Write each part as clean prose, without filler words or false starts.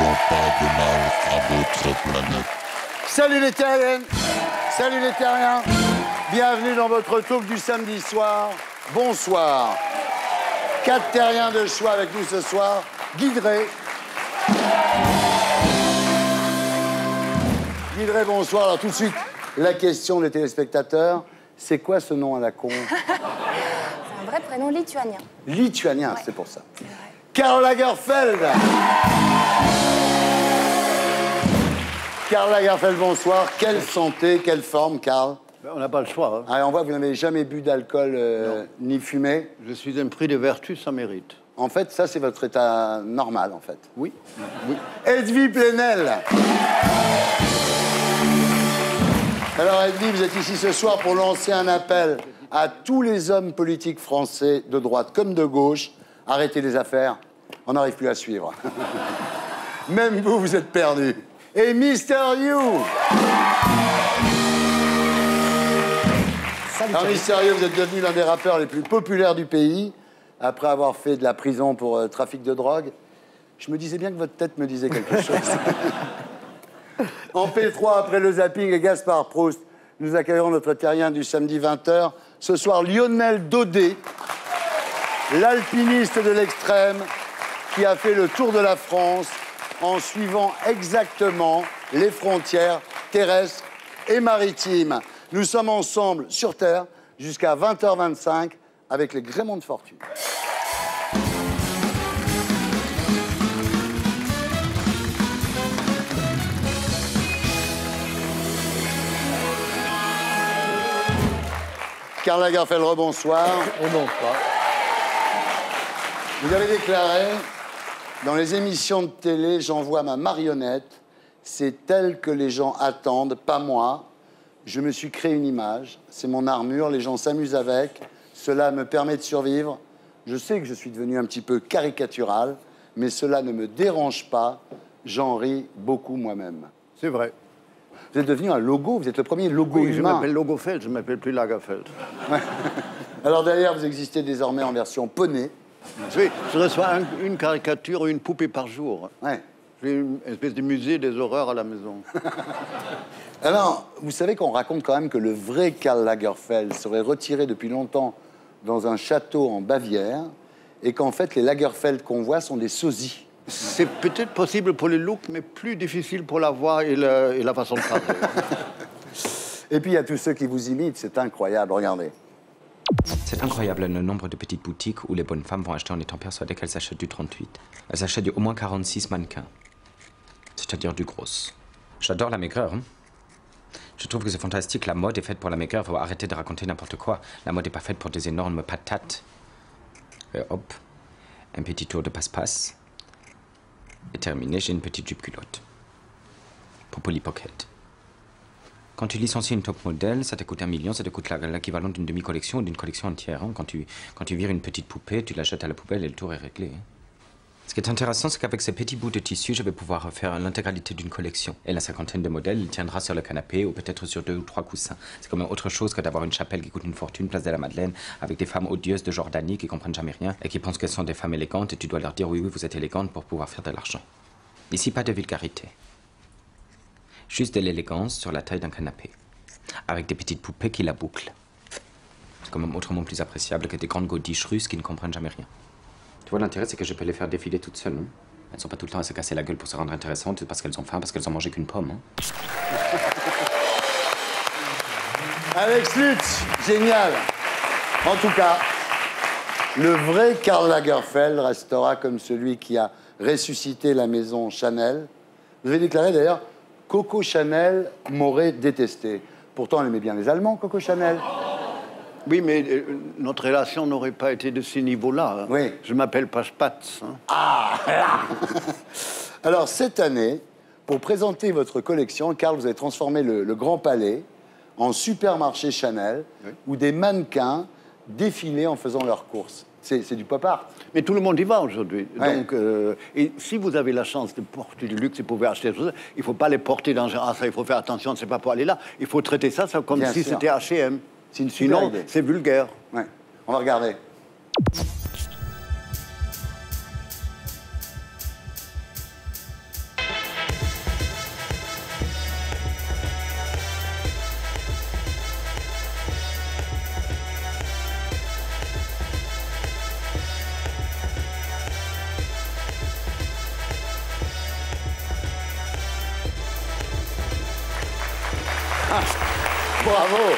voulons pas de mal à votre planète. Salut les terriennes, salut les terriens. Bienvenue dans votre talk du samedi soir. Bonsoir. 4 terriens de choix avec nous ce soir. Guy Drey. Guy Drey, bonsoir. Alors tout de suite, la question des téléspectateurs. C'est quoi ce nom à la con? C'est un vrai prénom lituanien. Lituanien, Ouais. c'est pour ça. Karl Lagerfeld. Karl Lagerfeld, bonsoir. Quelle santé, quelle forme, Karl? On n'a pas le choix. Hein. Ah, on voit que vous n'avez jamais bu d'alcool ni fumé. Je suis un prix de vertu sans mérite. En fait, ça, c'est votre état normal, en fait. Oui, oui. Edwy Plenel. Alors, Edwy, vous êtes ici ce soir pour lancer un appel à tous les hommes politiques français, de droite comme de gauche. Arrêtez les affaires, on n'arrive plus à suivre. Même vous, vous êtes perdus. Et Mister You. Alors, Mister You, vous êtes devenu l'un des rappeurs les plus populaires du pays, après avoir fait de la prison pour trafic de drogue. Je me disais bien que votre tête me disait quelque chose. En P3, après le zapping et Gaspard Proust, nous accueillons notre terrien du samedi 20h. Ce soir, Lionel Daudet, l'alpiniste de l'extrême, qui a fait le tour de la France en suivant exactement les frontières terrestres et maritimes. Nous sommes ensemble sur Terre jusqu'à 20h25 avec les Gréments de Fortune. Karl Lagerfeld, rebonsoir. Bonsoir. Vous avez déclaré, dans les émissions de télé, j'envoie ma marionnette, c'est elle que les gens attendent, pas moi. Je me suis créé une image, c'est mon armure, les gens s'amusent avec, cela me permet de survivre. Je sais que je suis devenu un petit peu caricatural, mais cela ne me dérange pas, j'en ris beaucoup moi-même. C'est vrai. Vous êtes devenu un logo, vous êtes le premier logo Oui, je humain. m'appelle Logofeld, je ne m'appelle plus Lagerfeld. Ouais. Alors d'ailleurs, vous existez désormais en version poney. Oui, je reçois une caricature ou une poupée par jour. Ouais. J'ai une espèce de musée des horreurs à la maison. Alors, vous savez qu'on raconte quand même que le vrai Karl Lagerfeld serait retiré depuis longtemps dans un château en Bavière et qu'en fait, les Lagerfeld qu'on voit sont des sosies. C'est peut-être possible pour le look, mais plus difficile pour la voix et la façon de parler. Et puis, il y a tous ceux qui vous imitent, c'est incroyable, regardez. C'est incroyable le nombre de petites boutiques où les bonnes femmes vont acheter en étant persuadées qu'elles achètent du 38. Elles achètent au moins 46 mannequins, c'est-à-dire du gros. J'adore la maigreur. Hein. Je trouve que c'est fantastique. La mode est faite pour la maigreur. Il faut arrêter de raconter n'importe quoi. La mode n'est pas faite pour des énormes patates. Et hop, un petit tour de passe-passe. Et terminé, j'ai une petite jupe culotte. Pour Polly Pocket. Quand tu licencies une top modèle, ça te coûte 1 million, ça te coûte l'équivalent d'une demi-collection ou d'une collection entière. Hein. Quand tu vires une petite poupée, tu la jettes à la poubelle et le tour est réglé. Hein. Ce qui est intéressant, c'est qu'avec ces petits bouts de tissu, je vais pouvoir faire l'intégralité d'une collection. Et la cinquantaine de modèles, il tiendra sur le canapé ou peut-être sur 2 ou 3 coussins. C'est quand même autre chose que d'avoir une chapelle qui coûte une fortune, place de la Madeleine, avec des femmes odieuses de Jordanie qui comprennent jamais rien et qui pensent qu'elles sont des femmes élégantes et tu dois leur dire oui, vous êtes élégante pour pouvoir faire de l'argent. Ici, pas de vulgarité. Juste de l'élégance sur la taille d'un canapé. Avec des petites poupées qui la bouclent. C'est quand même autrement plus appréciable que des grandes godiches russes qui ne comprennent jamais rien. Tu vois, l'intérêt, c'est que je peux les faire défiler toutes seules. Hein. Elles ne sont pas tout le temps à se casser la gueule pour se rendre intéressantes parce qu'elles ont faim, parce qu'elles ont mangé qu'une pomme. Hein. Alex Lutz, génial. En tout cas, le vrai Karl Lagerfeld restera comme celui qui a ressuscité la maison Chanel. Vous avez déclaré d'ailleurs, Coco Chanel m'aurait détesté. Pourtant, elle aimait bien les Allemands, Coco Chanel. Oui, mais notre relation n'aurait pas été de ce niveau-là. Hein. Oui. Je m'appelle pas Spatz. Hein. Ah là. Alors, cette année, pour présenter votre collection, Karl, vous avez transformé le Grand Palais en supermarché Chanel, oui, où des mannequins défilaient en faisant leurs courses. C'est du pop art. Mais tout le monde y va aujourd'hui. Ouais. Donc, et si vous avez la chance de porter du luxe et pouvez acheter des choses, il ne faut pas les porter dans un... Ah, ça, il faut faire attention, c'est pas pour aller là. Il faut traiter ça comme Bien si sûr. c'était H&M. C'est une super Sinon, idée. c'est vulgaire. Ouais. On va regarder. Bravo.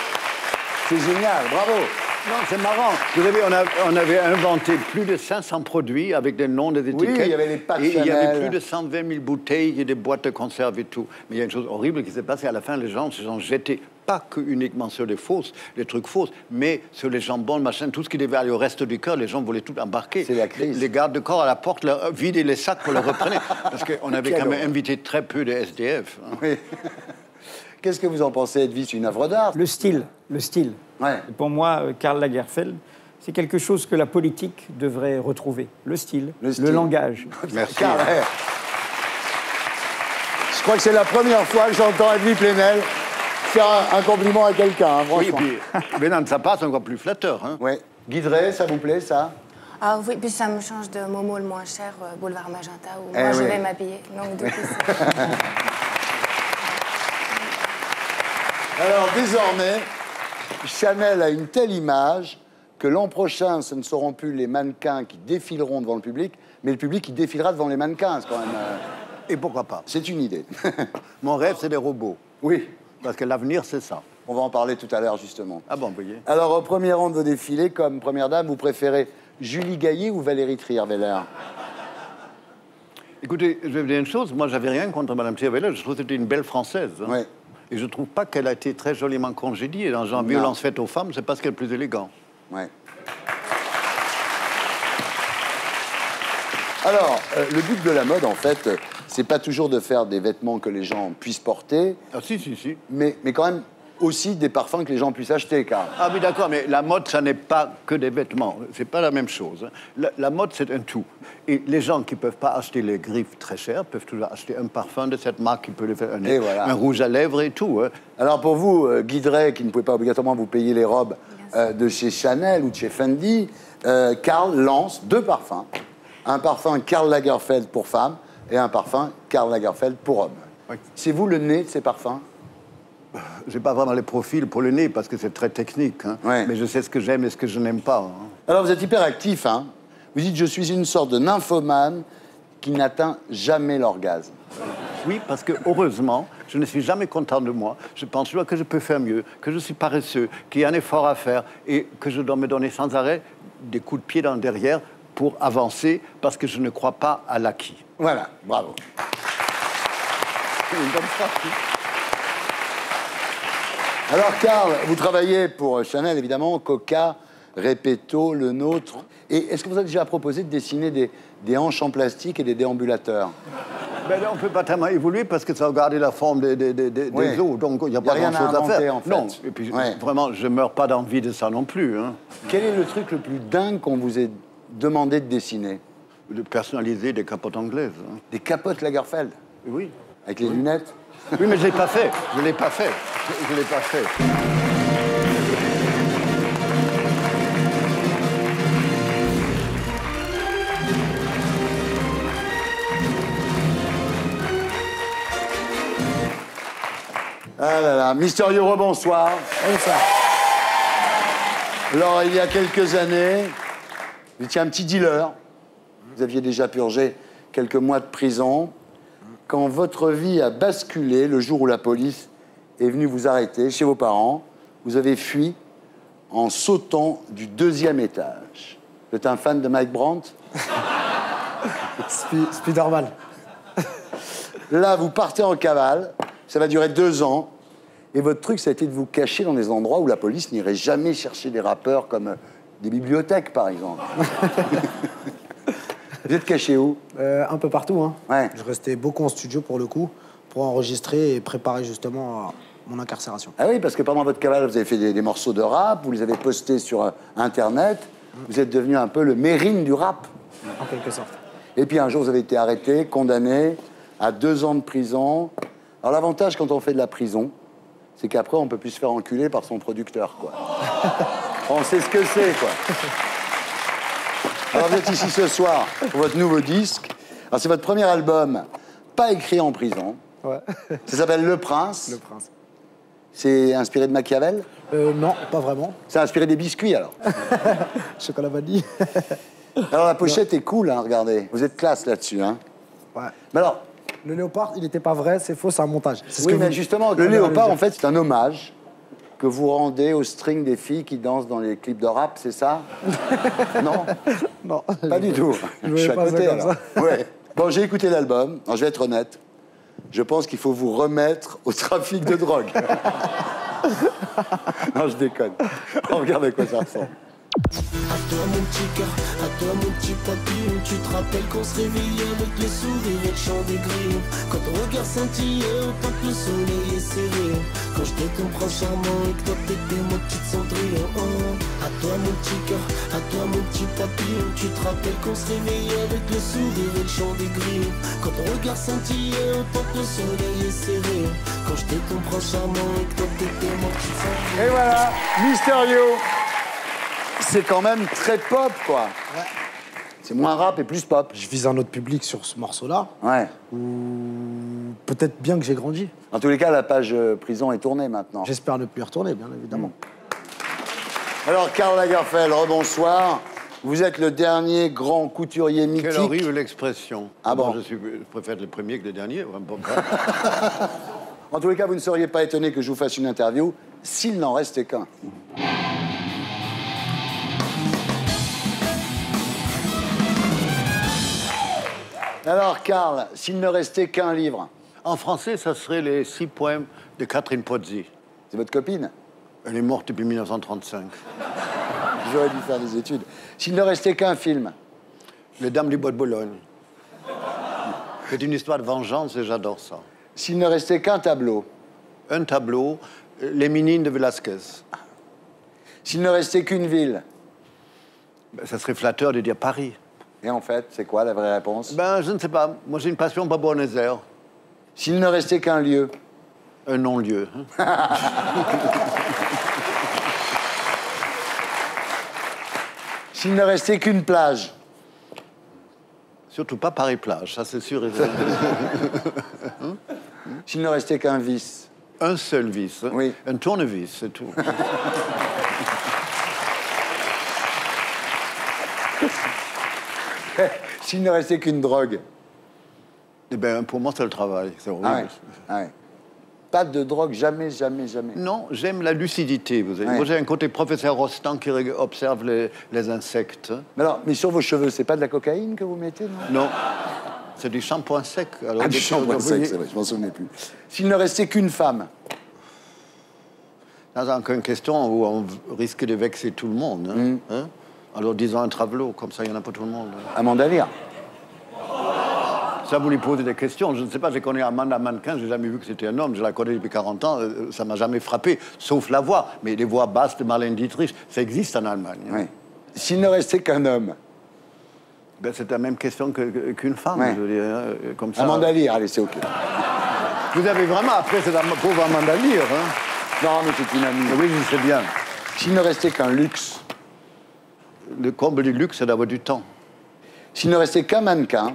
C'est génial, bravo. Non, c'est marrant. Vous savez, on avait inventé plus de 500 produits avec des noms, des étiquettes. Oui, il y avait les pâtes Et il y avait Chanel. plus de 120 000 bouteilles et des boîtes de conserve et tout. Mais il y a une chose horrible qui s'est passée. À la fin, les gens se sont jetés, pas que uniquement sur les trucs fausses, mais sur les jambons, le machin, tout ce qui devait aller au reste du cœur. Les gens voulaient tout embarquer. C'est la crise. Les gardes de corps à la porte vidaient les sacs pour le reprendre. Parce qu'on avait quand même invité très peu de SDF. Hein. Oui. Qu'est-ce que vous en pensez, Edwige? C'est une œuvre d'art. Le style. Ouais. Pour moi, Karl Lagerfeld, c'est quelque chose que la politique devrait retrouver. Le style, le langage. Merci. Karl, je crois que c'est la première fois que j'entends Edwige Plenel faire un compliment à quelqu'un, hein, Oui, franchement. puis, mais non, ça passe encore plus flatteur. Hein. Ouais. Guy Drey, ça vous plaît, ça? Ah oui, puis ça me change de Momo le moins cher, boulevard Magenta, où Eh moi je oui. vais m'habiller. Donc du coup, c'est... Alors, désormais, Chanel a une telle image que l'an prochain, ce ne seront plus les mannequins qui défileront devant le public, mais le public qui défilera devant les mannequins. C'est quand même... Et pourquoi pas? C'est une idée. Mon rêve, c'est des robots. Oui, Parce que l'avenir, c'est ça. on va en parler tout à l'heure, justement. Ah bon, vous voyez. Alors, au premier rang de vos défilés, comme première dame, vous préférez Julie Gaillet ou Valérie Trierweiler? Écoutez, je vais vous dire une chose. Moi, j'avais rien contre Mme Trierweiler. Je trouve que c'était une belle Française. Hein. Ouais. Et je ne trouve pas qu'elle a été très joliment congédiée. Dans le genre violence faite aux femmes, c'est pas ce qui est le plus élégant. Ouais. Alors, le but de la mode, en fait, c'est pas toujours de faire des vêtements que les gens puissent porter, Ah si, si, si. mais quand même aussi des parfums que les gens puissent acheter, car... Ah oui, d'accord, mais la mode, ça n'est pas que des vêtements. C'est pas la même chose. Hein. La mode, c'est un tout. Et les gens qui ne peuvent pas acheter les griffes très chères peuvent toujours acheter un parfum de cette marque qui peut les faire Et voilà. un rouge à lèvres et tout. Hein. Alors pour vous, Guy Drey, qui ne pouvait pas obligatoirement vous payer les robes de chez Chanel ou de chez Fendi, Karl lance 2 parfums. Un parfum Karl Lagerfeld pour femmes et un parfum Karl Lagerfeld pour hommes. Oui. C'est vous le nez de ces parfums? J'ai pas vraiment les profils pour le nez parce que c'est très technique. Hein. Ouais. Mais je sais ce que j'aime et ce que je n'aime pas. Hein. Alors vous êtes hyper actif, hein? Vous dites, je suis une sorte de nymphomane qui n'atteint jamais l'orgasme. Oui, parce que heureusement, je ne suis jamais content de moi. Je pense toujours que je peux faire mieux, que je suis paresseux, qu'il y a un effort à faire et que je dois me donner sans arrêt des coups de pied dans le derrière pour avancer parce que je ne crois pas à l'acquis. Voilà, bravo. C'est une bonne phrase. Alors, Karl, vous travaillez pour Chanel, évidemment, Coca, Repetto, Le Nôtre. Et est-ce que vous avez déjà proposé de dessiner des hanches en plastique et des déambulateurs? Ben là, on ne peut pas tellement évoluer parce que ça va garder la forme des Oui. os, donc il n'y a pas rien à grand-chose à inventer, faire. en fait. Non, et puis Ouais. vraiment, je ne meurs pas d'envie de ça non plus. Hein. Quel est le truc le plus dingue qu'on vous ait demandé de dessiner? De personnaliser des capotes anglaises. Hein. Des capotes Lagerfeld, Oui. avec les lunettes? Oui, mais je ne l'ai pas fait. Je ne l'ai pas fait. Je ne l'ai pas fait. Ah là là, Mister Euro, bonsoir. Bonsoir. Alors, il y a quelques années, vous étiez un petit dealer. Vous aviez déjà purgé quelques mois de prison. Quand votre vie a basculé, le jour où la police est venue vous arrêter chez vos parents, vous avez fui en sautant du 2e étage. Vous êtes un fan de Mike Brandt? Spider-Man. Là, vous partez en cavale, ça va durer 2 ans, et votre truc, ça a été de vous cacher dans des endroits où la police n'irait jamais chercher des rappeurs comme des bibliothèques, par exemple. Vous êtes caché où? Un peu partout. Hein. Ouais. Je restais beaucoup en studio pour le coup, pour enregistrer et préparer justement mon incarcération. Ah oui, parce que pendant votre cavale, vous avez fait des morceaux de rap, vous les avez postés sur Internet, vous êtes devenu un peu le Mérine du rap. En quelque sorte. Et puis un jour, vous avez été arrêté, condamné à 2 ans de prison. Alors l'avantage quand on fait de la prison, c'est qu'après, on peut plus se faire enculer par son producteur, quoi. On sait ce que c'est, quoi. Alors vous êtes ici ce soir pour votre nouveau disque. Alors c'est votre premier album, pas écrit en prison. Ouais. Ça s'appelle Le Prince. Le prince. C'est inspiré de Machiavel? Non, pas vraiment. C'est inspiré des biscuits, alors? Chocolat vanille. Alors la pochette est cool, hein, regardez. Vous êtes classe là-dessus, hein? Ouais. Mais alors, Le léopard, il n'était pas vrai, c'est faux, c'est un montage. C'est ce Oui, que mais vous- justement, le vous allez léopard, dire. en fait, c'est un hommage que vous rendez au string des filles qui dansent dans les clips de rap, c'est ça? Non? Non. Pas du tout. Je suis à voyais pas côté, ça comme alors. ça. Ouais. Bon, j'ai écouté l'album. Alors, je vais être honnête. Je pense qu'il faut vous remettre au trafic de drogue. Non, je déconne. Regardez à quoi ça ressemble. À toi mon petit cœur, à toi mon petit papillon. Tu te rappelles qu'on se réveillait avec le sourire et le chant des grillons. Quand ton regard scintillait autant que le soleil est serré. Quand j'étais ton prince charmant et que toi t'étais mon petit Cendrillon. À toi mon petit cœur, à toi mon petit papillon. Tu te rappelles qu'on se réveillait avec le sourire et le chant des grillons. Quand ton regard scintillait autant que le soleil est serré. Quand j'étais ton prince charmant et que toi t'étais mon petit Cendrillon. Et voilà, Mysterio. C'est quand même très pop, quoi. C'est moins rap et plus pop. Je vise un autre public sur ce morceau-là. Ouais. Ou peut-être bien que j'ai grandi. En tous les cas, la page prison est tournée maintenant. J'espère ne plus y retourner, bien évidemment. Alors, Karl Lagerfeld, rebonsoir. Vous êtes le dernier grand couturier mythique. Quelle horrible expression. Ah bon? Je préfère les premiers que les derniers. En tous les cas, vous ne seriez pas étonné que je vous fasse une interview s'il n'en restait qu'un. Alors, Karl, s'il ne restait qu'un livre, En français, ça serait les 6 poèmes de Catherine Pozzi. c'est votre copine? Elle est morte depuis 1935. J'aurais dû faire des études. S'il ne restait qu'un film, Les Dames du Bois de Boulogne. C'est une histoire de vengeance et j'adore ça. s'il ne restait qu'un tableau, Un tableau, Les Minines de Velázquez. s'il ne restait qu'une ville, Ben, ça serait flatteur de dire Paris. et en fait, c'est quoi la vraie réponse? Ben, je ne sais pas. Moi, j'ai une passion pour Buenos Aires. S'il ne restait qu'un lieu, Un non-lieu. s'il ne restait qu'une plage, Surtout pas Paris-Plage, ça c'est sûr et certain. s'il ne restait qu'un vice, Un seul vis. Oui. Un tournevis, c'est tout. s'il ne restait qu'une drogue. Eh bien, pour moi, c'est le travail. C'est horrible. Ah ouais, ah ouais. Pas de drogue, jamais, jamais, jamais. Non, j'aime la lucidité. Vous savez. Ouais. Moi, j'ai un côté professeur Rostand qui observe les insectes. Mais sur vos cheveux, c'est pas de la cocaïne que vous mettez, non? Non, c'est du shampoing sec. Alors, Ah, du shampoing sec, c'est vrai, je m'en souvenais plus. S'il ne restait qu'une femme, C'est encore une question où on risque de vexer tout le monde. Hein? Alors, disons un travelot, comme ça, il y en a pour tout le monde. Amanda Lear. Ça, vous lui posez des questions. Je ne sais pas, j'ai connu Amanda Mannequin, j'ai jamais vu que c'était un homme. Je la connais depuis 40 ans, ça m'a jamais frappé, sauf la voix. Mais les voix basses de Marlène Dietrich, ça existe en Allemagne. Hein. Oui. S'il ne restait qu'un homme, Ben, c'est la même question qu'une femme, Ouais. je veux dire, comme ça. Amanda Lear, allez, c'est OK. Vous avez vraiment, après, c'est la pauvre Amanda Lear. Hein. Non, mais c'est une amie. Oui, je sais bien. S'il ne restait qu'un luxe, Le comble du luxe, c'est d'avoir du temps. s'il ne restait qu'un mannequin,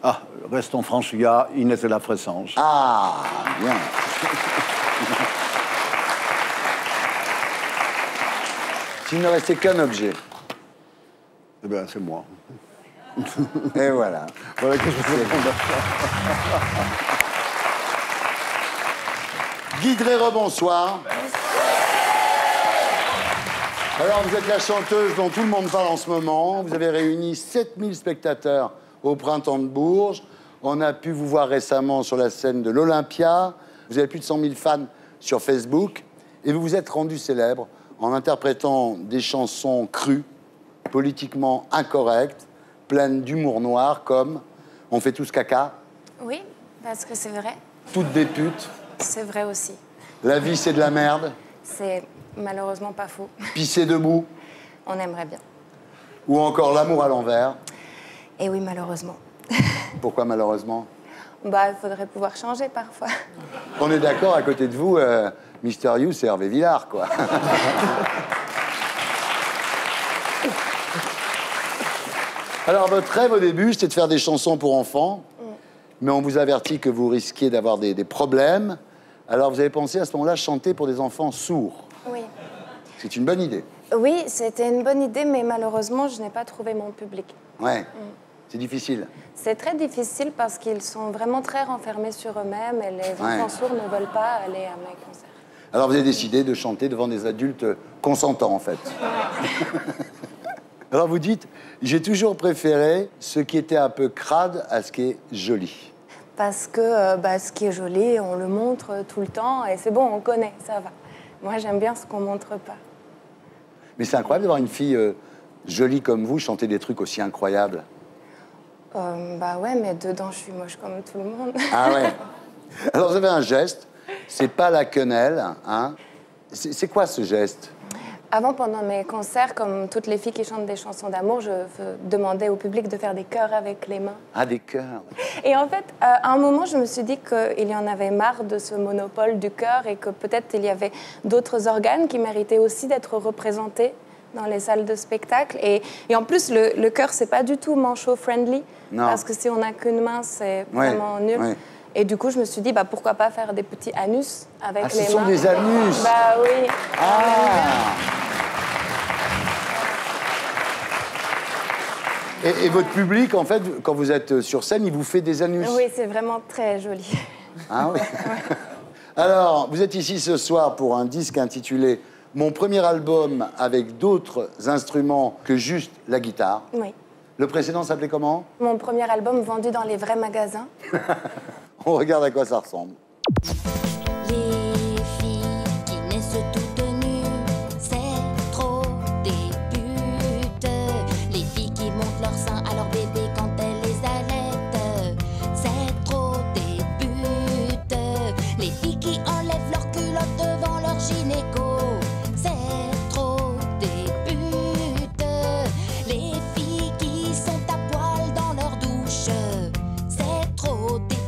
Ah, restons francs, il y a Inès de la Fressange. ah, bien. S'il ne restait qu'un objet, Eh bien, c'est moi. et voilà. Voilà que je vous réponds. Guy Drey, bonsoir. Alors, vous êtes la chanteuse dont tout le monde parle en ce moment. Vous avez réuni 7000 spectateurs au Printemps de Bourges. On a pu vous voir récemment sur la scène de l'Olympia. Vous avez plus de 100 000 fans sur Facebook. Et vous vous êtes rendu célèbre en interprétant des chansons crues, politiquement incorrectes, pleines d'humour noir, comme « On fait tous caca Oui, parce que c'est vrai. »,« Toutes des putes C'est vrai aussi. »,« La vie, c'est de la merde C'est malheureusement pas faux. »,« Pisser debout » On aimerait bien. ou encore « L'amour à l'envers ». Et oui, malheureusement. Pourquoi malheureusement? Bah, il faudrait pouvoir changer parfois. On est d'accord, à côté de vous, Mister You, c'est Hervé Villard, quoi. Alors, votre rêve au début, c'était de faire des chansons pour enfants, mais on vous avertit que vous risquiez d'avoir des problèmes. Alors, vous avez pensé à ce moment-là chanter pour des enfants sourds. Oui. C'est une bonne idée. Oui, c'était une bonne idée, mais malheureusement, je n'ai pas trouvé mon public. Ouais. C'est difficile. C'est très difficile parce qu'ils sont vraiment très renfermés sur eux-mêmes et les enfants sourds ne veulent pas aller à mes concerts. Alors vous avez décidé de chanter devant des adultes consentants, en fait. Alors vous dites, j'ai toujours préféré ce qui était un peu crade à ce qui est joli. Parce que ce qui est joli, on le montre tout le temps et c'est bon, on connaît, ça va. Moi, j'aime bien ce qu'on montre pas. Mais c'est incroyable d'avoir une fille jolie comme vous chanter des trucs aussi incroyables. Ouais, mais dedans, je suis moche comme tout le monde. Ah ouais. Alors vous avez un geste, c'est pas la quenelle, hein. C'est quoi ce geste? Avant, pendant mes concerts, comme toutes les filles qui chantent des chansons d'amour, je demandais au public de faire des chœurs avec les mains. Ah, des chœurs. Et en fait, à un moment, je me suis dit qu'il y en avait marre de ce monopole du chœur et que peut-être il y avait d'autres organes qui méritaient aussi d'être représentés dans les salles de spectacle. Et en plus, le chœur, c'est pas du tout manchot-friendly. Parce que si on n'a qu'une main, c'est vraiment nul. Ouais. Et du coup, je me suis dit, pourquoi pas faire des petits anus avec les mains. Ce sont des anus. Bah oui. Et votre public, en fait, quand vous êtes sur scène, il vous fait des anus? Oui, c'est vraiment très joli. Ah oui. Alors, vous êtes ici ce soir pour un disque intitulé « Mon premier album avec d'autres instruments que juste la guitare ». Oui. Le précédent s'appelait comment? Mon premier album vendu dans les vrais magasins. On regarde à quoi ça ressemble. Les filles qui naissent toutes nues, c'est trop des putes. Les filles qui montent leur sein à leur bébé quand elles les allaitent, c'est trop des putes. Les filles qui enlèvent leur culotte devant leur gynéco, c'est trop des putes. Les filles qui sont à poil dans leur douche, c'est trop des putes.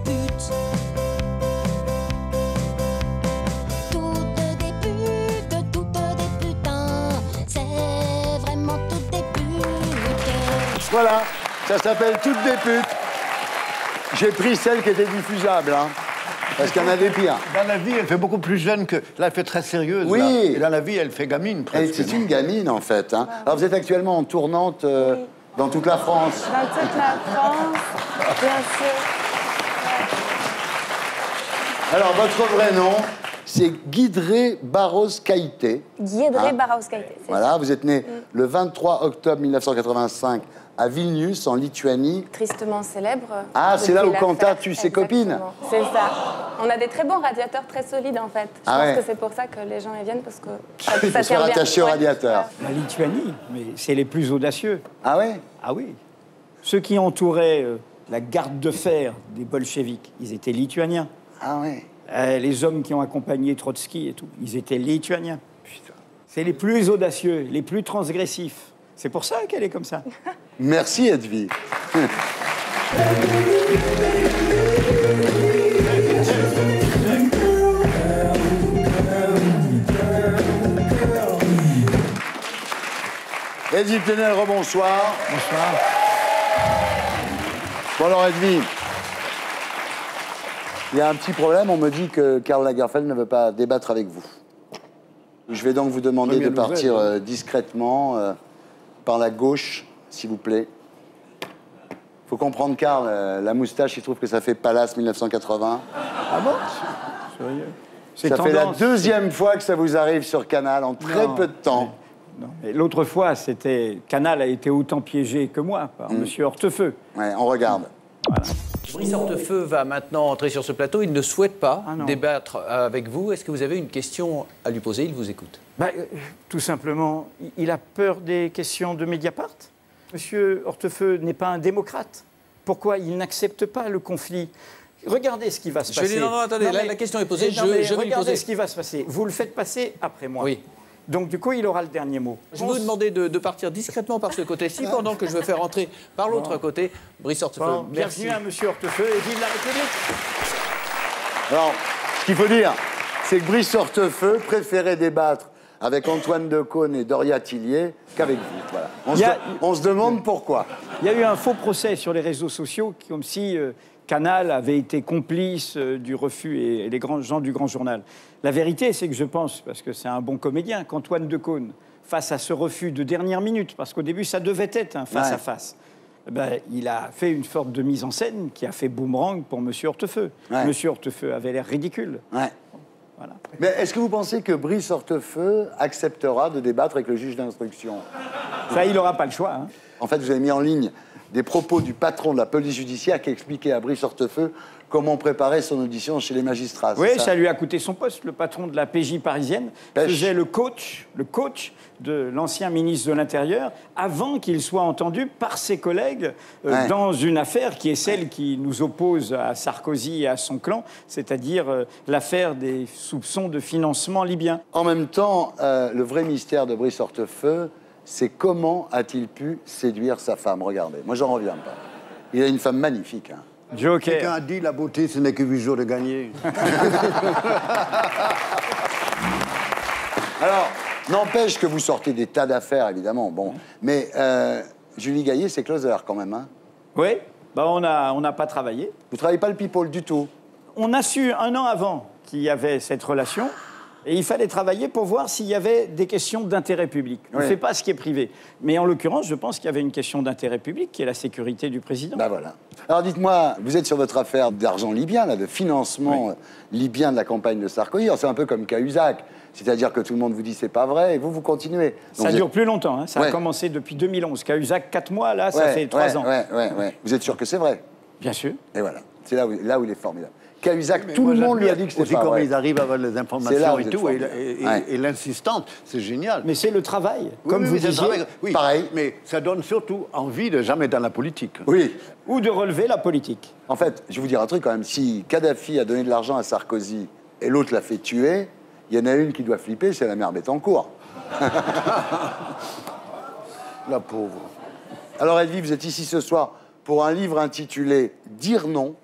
Voilà, ça s'appelle Toutes des putes. J'ai pris celle qui était diffusable, hein, parce qu'il y en a des pires. Dans la vie, elle fait beaucoup plus jeune que... Là, elle fait très sérieuse. Oui. Là. Et dans la vie, elle fait gamine, presque. C'est une gamine, en fait. Hein. Alors, vous êtes actuellement en tournante dans toute la France. Dans toute la France, bien sûr. Alors, votre vrai nom, c'est Guidré Barros-Caïté. Guidré Barros-Caïté. Voilà, vous êtes né le 23 octobre 1985 à Vilnius, en Lituanie. Tristement célèbre. Ah, c'est là où Quentin tue ses copines. C'est ça. On a des très bons radiateurs très solides, en fait. Je pense que c'est pour ça que les gens y viennent, parce que il faut se faire attacher au radiateur. La Lituanie, mais c'est les plus audacieux. Ah ouais? Ah oui. Ceux qui entouraient la garde de fer des bolcheviks, ils étaient lituaniens. Ah ouais. Les hommes qui ont accompagné Trotsky et tout, ils étaient lituaniens. Putain. C'est les plus audacieux, les plus transgressifs. C'est pour ça qu'elle est comme ça. Merci, Edwy. Edwy Plenel, rebonsoir. Bonsoir. Bon alors, Edwy, il y a un petit problème. On me dit que Karl Lagerfeld ne veut pas débattre avec vous. Je vais donc vous demander de partir discrètement par la gauche, s'il vous plaît. Il faut comprendre, Karl, la moustache, il trouve que ça fait Palace 1980. Ah bon? Sérieux? Ça fait la deuxième fois que ça vous arrive sur Canal en très peu de temps. Non, mais l'autre fois, c'était Canal a été autant piégé que moi par Monsieur Hortefeux. Ouais, on regarde. Voilà. Brice Hortefeux va maintenant entrer sur ce plateau. Il ne souhaite pas débattre avec vous. Est-ce que vous avez une question à lui poser? Il vous écoute. Tout simplement, il a peur des questions de Mediapart. Monsieur Hortefeux n'est pas un démocrate. Pourquoi il n'accepte pas le conflit? Regardez ce qui va se passer. Non, attendez, la question est posée. Je vais lui poser. Regardez ce qui va se passer. Vous le faites passer après moi. Oui. Donc, du coup, il aura le dernier mot. Je vais vous demander de partir discrètement par ce côté-ci, pendant que je vais faire entrer par l'autre côté Brice Hortefeux. Bon, merci. Bienvenue à Monsieur Hortefeux et vive la République. Alors, ce qu'il faut dire, c'est que Brice Hortefeux préférait débattre avec Antoine Decaune et Doria Tillier qu'avec vous. Voilà. On se demande pourquoi. Il y a eu un faux procès sur les réseaux sociaux, comme si Canal avait été complice du refus et les grands gens du Grand Journal. La vérité, c'est que je pense, parce que c'est un bon comédien, qu'Antoine Decaune, face à ce refus de dernière minute, parce qu'au début, ça devait être un face-à-face, il a fait une sorte de mise en scène qui a fait boomerang pour M. Hortefeux. Ouais. M. Hortefeux avait l'air ridicule. Ouais. Voilà. Mais est-ce que vous pensez que Brice Hortefeux acceptera de débattre avec le juge d'instruction? Ça, il n'aura pas le choix. Hein. En fait, vous avez mis en ligne des propos du patron de la police judiciaire qui expliquait à Brice Hortefeux comment préparer son audition chez les magistrats. Oui, ça lui a coûté son poste. Le patron de la PJ parisienne faisait le coach de l'ancien ministre de l'Intérieur avant qu'il soit entendu par ses collègues dans une affaire qui est celle qui nous oppose à Sarkozy et à son clan, c'est-à-dire l'affaire des soupçons de financement libyen. En même temps, le vrai mystère de Brice Hortefeux, c'est comment a-t-il pu séduire sa femme? Regardez, moi j'en reviens pas. Il a une femme magnifique. Hein. Joker. Quelqu'un a dit la beauté, ce n'est que 8 jours de gagner. Alors, n'empêche que vous sortez des tas d'affaires, évidemment. Bon, mais Julie Gaillet, c'est closer quand même. Hein. Oui, on n'a pas travaillé. Vous travaillez pas le people du tout. On a su 1 an avant qu'il y avait cette relation. Et il fallait travailler pour voir s'il y avait des questions d'intérêt public. On ne fait pas ce qui est privé. Mais en l'occurrence, je pense qu'il y avait une question d'intérêt public, qui est la sécurité du président. Ben voilà. Alors dites-moi, vous êtes sur votre affaire d'argent libyen, là, de financement libyen de la campagne de Sarkozy. C'est un peu comme Cahuzac. C'est-à-dire que tout le monde vous dit c'est pas vrai, et vous continuez. Donc ça dure plus longtemps. Hein. Ça a commencé depuis 2011. Cahuzac, 4 mois, là, ça fait 3 ans. Vous êtes sûr que c'est vrai? Bien sûr. Et voilà. C'est là où il est formidable. Cahuzac, tout le monde lui a dit que c'était pas vrai. Comme ils arrivent à avoir les informations et tout, et l'insistance, c'est génial. Mais c'est le travail, comme vous disiez. Oui, pareil. Mais ça donne surtout envie de jamais dans la politique. Oui. Ou de relever la politique. En fait, je vais vous dire un truc quand même. Si Kadhafi a donné de l'argent à Sarkozy et l'autre l'a fait tuer, il y en a une qui doit flipper, c'est la mère Bettencourt. La pauvre. Alors Edwy, vous êtes ici ce soir pour un livre intitulé « Dire non »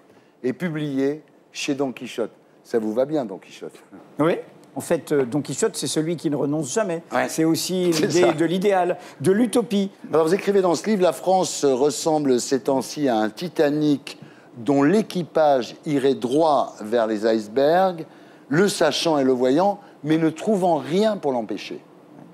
et publié chez Don Quichotte. Ça vous va bien, Don Quichotte? Oui. En fait, Don Quichotte, c'est celui qui ne renonce jamais. Ouais. C'est aussi l'idée de l'idéal, de l'utopie. Alors, vous écrivez dans ce livre, la France ressemble ces temps-ci à un Titanic dont l'équipage irait droit vers les icebergs, le sachant et le voyant, mais ne trouvant rien pour l'empêcher.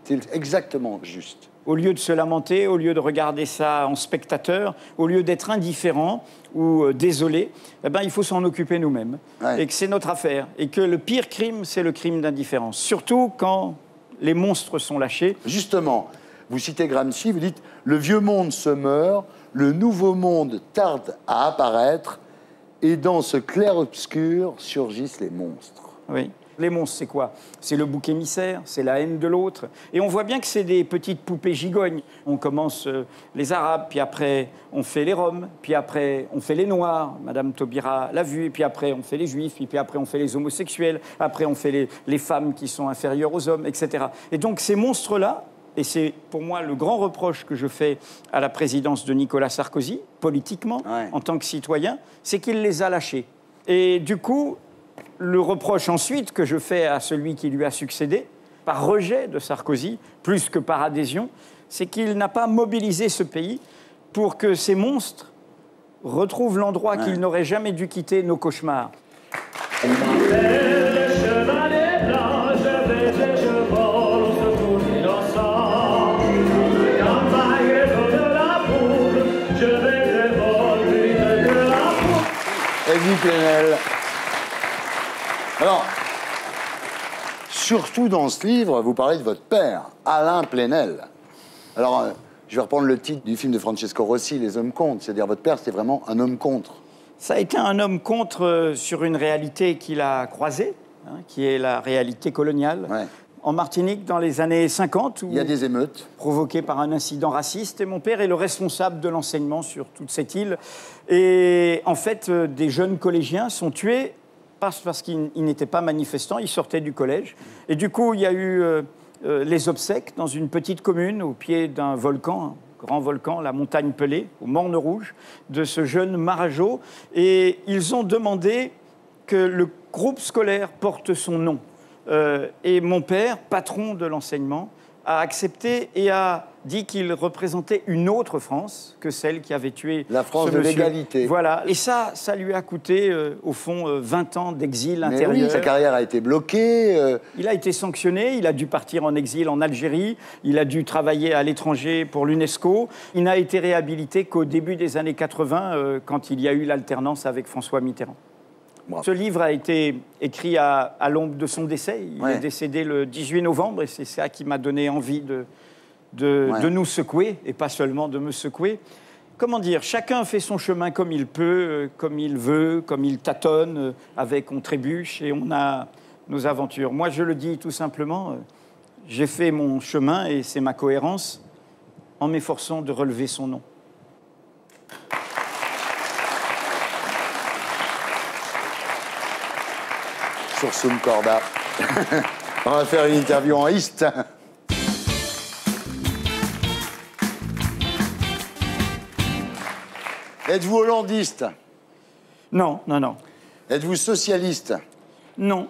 C'est exactement juste. Au lieu de se lamenter, au lieu de regarder ça en spectateur, au lieu d'être indifférent ou désolé, eh ben, il faut s'en occuper nous-mêmes. Ouais. Et que c'est notre affaire. Et que le pire crime, c'est le crime d'indifférence. Surtout quand les monstres sont lâchés. Justement, vous citez Gramsci, vous dites « Le vieux monde se meurt, le nouveau monde tarde à apparaître, et dans ce clair-obscur surgissent les monstres. » Oui. Les monstres, c'est quoi? C'est le bouc émissaire, c'est la haine de l'autre. Et on voit bien que c'est des petites poupées gigognes. On commence les Arabes, puis après on fait les Roms, puis après on fait les Noirs, Madame Taubira l'a vu, et puis après on fait les Juifs, puis après on fait les homosexuels, après on fait les femmes qui sont inférieures aux hommes, etc. Et donc ces monstres-là, et c'est pour moi le grand reproche que je fais à la présidence de Nicolas Sarkozy, politiquement, en tant que citoyen, c'est qu'il les a lâchés. Et du coup, le reproche ensuite que je fais à celui qui lui a succédé, par rejet de Sarkozy, plus que par adhésion, c'est qu'il n'a pas mobilisé ce pays pour que ces monstres retrouvent l'endroit qu'ils n'auraient jamais dû quitter, nos cauchemars. Edwy Plenel. Alors, surtout dans ce livre, vous parlez de votre père, Alain Plenel. Alors, je vais reprendre le titre du film de Francesco Rossi, Les hommes contre. C'est-à-dire, votre père, c'était vraiment un homme contre. Ça a été un homme contre sur une réalité qu'il a croisée, qui est la réalité coloniale. Ouais. En Martinique, dans les années 50, où il y a des émeutes provoquées par un incident raciste, et mon père est le responsable de l'enseignement sur toute cette île. Et en fait, des jeunes collégiens sont tués parce qu'ils n'étaient pas manifestants, ils sortaient du collège. Et du coup, il y a eu les obsèques dans une petite commune au pied d'un volcan, un grand volcan, la montagne Pelée, au Morne Rouge, de ce jeune Marajo. Et ils ont demandé que le groupe scolaire porte son nom. Et mon père, patron de l'enseignement, a accepté et a dit qu'il représentait une autre France que celle qui avait tué la France ce de monsieur. l'égalité. Voilà. Et ça lui a coûté, au fond, 20 ans d'exil Mais intérieur. oui, sa carrière a été bloquée. Il a été sanctionné, il a dû partir en exil en Algérie, il a dû travailler à l'étranger pour l'UNESCO. Il n'a été réhabilité qu'au début des années 80, quand il y a eu l'alternance avec François Mitterrand. Bravo. Ce livre a été écrit à l'aube de son décès. Il est décédé le 18 novembre et c'est ça qui m'a donné envie de nous secouer, et pas seulement de me secouer. Comment dire, chacun fait son chemin comme il peut, comme il veut, comme il tâtonne, avec on trébuche et on a nos aventures. Moi, je le dis tout simplement, j'ai fait mon chemin et c'est ma cohérence en m'efforçant de relever son nom. Sur Soum Corda. On va faire une interview en East. Êtes-vous hollandiste? Non, non, non. Êtes-vous socialiste? Non.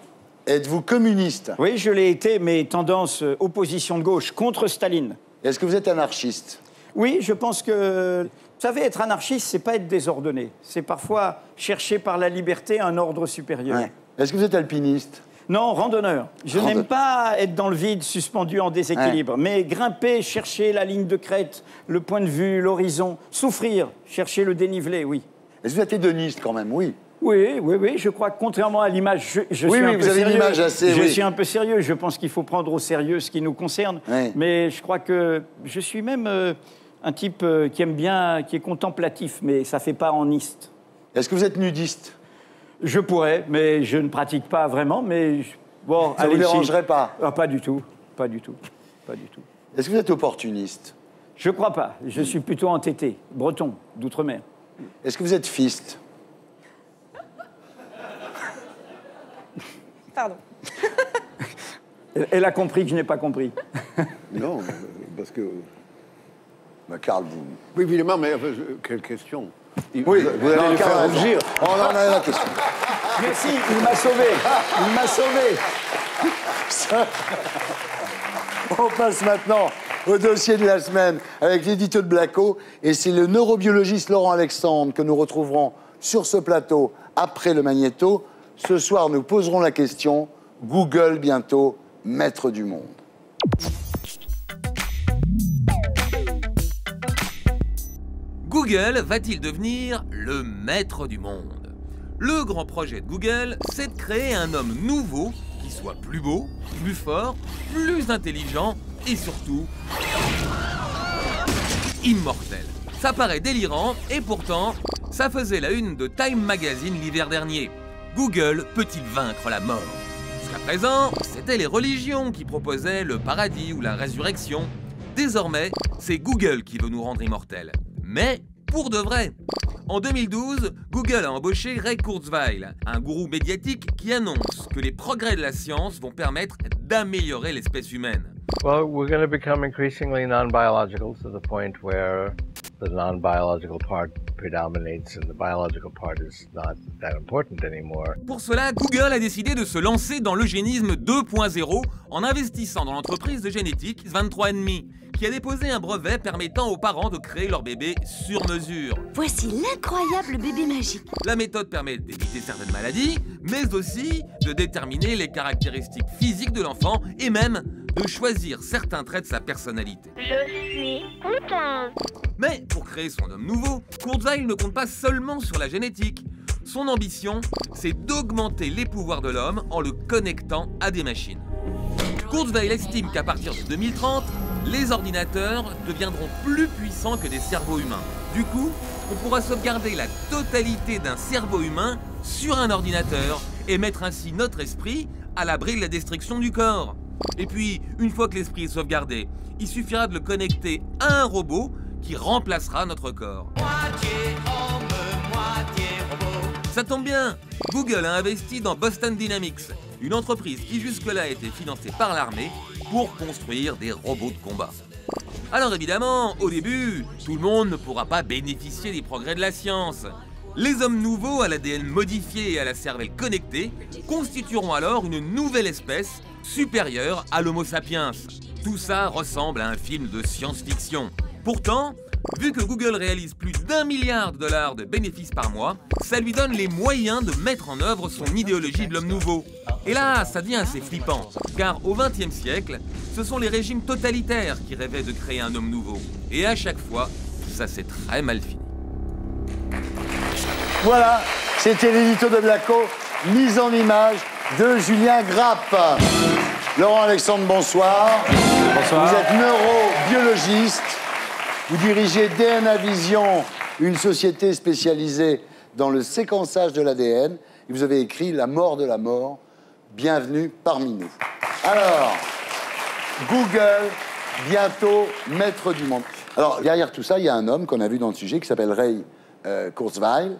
Êtes-vous communiste? Oui, je l'ai été, mais tendance opposition de gauche contre Staline. Est-ce que vous êtes anarchiste? Oui, je pense que... Vous savez, être anarchiste, c'est pas être désordonné. C'est parfois chercher par la liberté un ordre supérieur. Ouais. Est-ce que vous êtes alpiniste? Non, randonneur. Je n'aime pas être dans le vide, suspendu en déséquilibre, mais grimper, chercher la ligne de crête, le point de vue, l'horizon, souffrir, chercher le dénivelé, oui. Est-ce que vous êtes hédoniste quand même? Oui. Oui, oui, oui. Je crois que contrairement à l'image, je suis un peu vous avez sérieux. une image assez... Je suis un peu sérieux. Je pense qu'il faut prendre au sérieux ce qui nous concerne. Oui. Mais je crois que je suis même un type qui aime bien, qui est contemplatif, mais ça ne fait pas eniste. Est-ce que vous êtes nudiste? Je pourrais, mais je ne pratique pas vraiment. Mais bon, ça ne vous dérangerait pas? Pas du tout, pas du tout, pas du tout. Est-ce que vous êtes opportuniste? Je crois pas. Je suis plutôt entêté, breton, d'outre-mer. Est-ce que vous êtes fiste? Pardon. Elle a compris que je n'ai pas compris. Non, parce que... Bah, Karl, vous... Oui, évidemment, mais quelle question? Oui, vous allez le faire rougir. On en a la question. Merci, il m'a sauvé. Il m'a sauvé. On passe maintenant au dossier de la semaine avec l'édito de Blacko. Et c'est le neurobiologiste Laurent Alexandre que nous retrouverons sur ce plateau après le magnéto. Ce soir, nous poserons la question « Google bientôt maître du monde ». Google va-t-il devenir le maître du monde? Le grand projet de Google, c'est de créer un homme nouveau qui soit plus beau, plus fort, plus intelligent et surtout immortel. Ça paraît délirant et pourtant, ça faisait la une de Time Magazine l'hiver dernier. Google peut-il vaincre la mort? Jusqu'à présent, c'était les religions qui proposaient le paradis ou la résurrection. Désormais, c'est Google qui veut nous rendre immortels. Mais pour de vrai. En 2012, Google a embauché Ray Kurzweil, un gourou médiatique qui annonce que les progrès de la science vont permettre d'améliorer l'espèce humaine. Well, we're going to become increasingly non-biological to the point where the non-biological part predominates and the biological part is not that important anymore. Pour cela, Google a décidé de se lancer dans l'eugénisme 2.0 en investissant dans l'entreprise de génétique 23andMe, qui a déposé un brevet permettant aux parents de créer leur bébé sur mesure. Voici l'incroyable bébé magique. La méthode permet d'éviter certaines maladies, mais aussi de déterminer les caractéristiques physiques de l'enfant et même de choisir certains traits de sa personnalité. Je suis contente. Mais pour créer son homme nouveau, Kurzweil ne compte pas seulement sur la génétique. Son ambition, c'est d'augmenter les pouvoirs de l'homme en le connectant à des machines. Kurzweil estime qu'à partir de 2030, les ordinateurs deviendront plus puissants que des cerveaux humains. Du coup, on pourra sauvegarder la totalité d'un cerveau humain sur un ordinateur et mettre ainsi notre esprit à l'abri de la destruction du corps. Et puis, une fois que l'esprit est sauvegardé, il suffira de le connecter à un robot qui remplacera notre corps. Moitié homme, moitié robot. Ça tombe bien, Google a investi dans Boston Dynamics, une entreprise qui jusque-là a été financée par l'armée pour construire des robots de combat. Alors évidemment, au début, tout le monde ne pourra pas bénéficier des progrès de la science. Les hommes nouveaux à l'ADN modifié et à la cervelle connectée constitueront alors une nouvelle espèce supérieure à l'Homo sapiens. Tout ça ressemble à un film de science-fiction. Pourtant, vu que Google réalise plus d'1 milliard de dollars de bénéfices par mois, ça lui donne les moyens de mettre en œuvre son idéologie de l'homme nouveau. Et là, ça devient assez flippant, car au XXe siècle, ce sont les régimes totalitaires qui rêvaient de créer un homme nouveau. Et à chaque fois, ça s'est très mal fini. Voilà, c'était l'édito de Blacko, mise en image de Julien Grappe. Laurent Alexandre, bonsoir. Bonsoir. Vous êtes neurobiologiste. Vous dirigez DNA Vision, une société spécialisée dans le séquençage de l'ADN. Et vous avez écrit La mort de la mort. Bienvenue parmi nous. Alors, Google, bientôt maître du monde. Alors, derrière tout ça, il y a un homme qu'on a vu dans le sujet qui s'appelle Ray Kurzweil.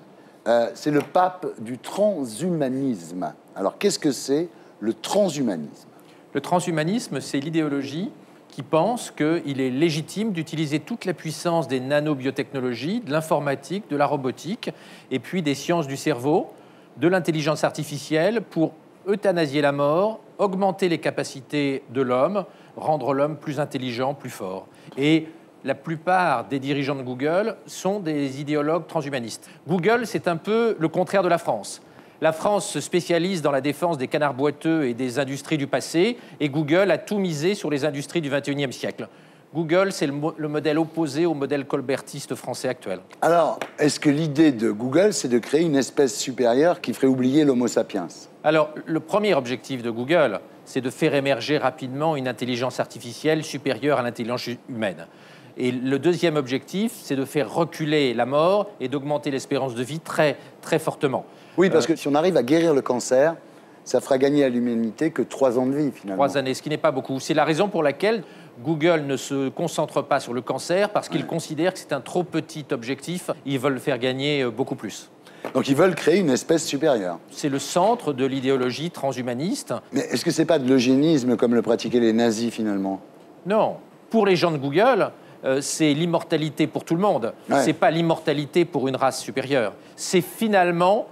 C'est le pape du transhumanisme. Alors, qu'est-ce que c'est le transhumanisme? Le transhumanisme, c'est l'idéologie qui pense qu'il est légitime d'utiliser toute la puissance des nanobiotechnologies, de l'informatique, de la robotique, et puis des sciences du cerveau, de l'intelligence artificielle pour euthanasier la mort, augmenter les capacités de l'homme, rendre l'homme plus intelligent, plus fort. Et la plupart des dirigeants de Google sont des idéologues transhumanistes. Google, c'est un peu le contraire de la France. La France se spécialise dans la défense des canards boiteux et des industries du passé, et Google a tout misé sur les industries du XXIe siècle. Google, c'est le modèle opposé au modèle colbertiste français actuel. Alors, est-ce que l'idée de Google, c'est de créer une espèce supérieure qui ferait oublier l'Homo sapiens? Alors, le premier objectif de Google, c'est de faire émerger rapidement une intelligence artificielle supérieure à l'intelligence humaine. Et le deuxième objectif, c'est de faire reculer la mort et d'augmenter l'espérance de vie très, très fortement. Oui, parce que si on arrive à guérir le cancer, ça fera gagner à l'humanité que 3 ans de vie, finalement. 3 années, ce qui n'est pas beaucoup. C'est la raison pour laquelle Google ne se concentre pas sur le cancer, parce qu'ils considèrent que c'est un trop petit objectif. Ils veulent faire gagner beaucoup plus. Donc ils veulent créer une espèce supérieure. C'est le centre de l'idéologie transhumaniste. Mais est-ce que c'est pas de l'eugénisme comme le pratiquaient les nazis, finalement? Non. Pour les gens de Google, c'est l'immortalité pour tout le monde. Ouais. C'est pas l'immortalité pour une race supérieure. C'est finalement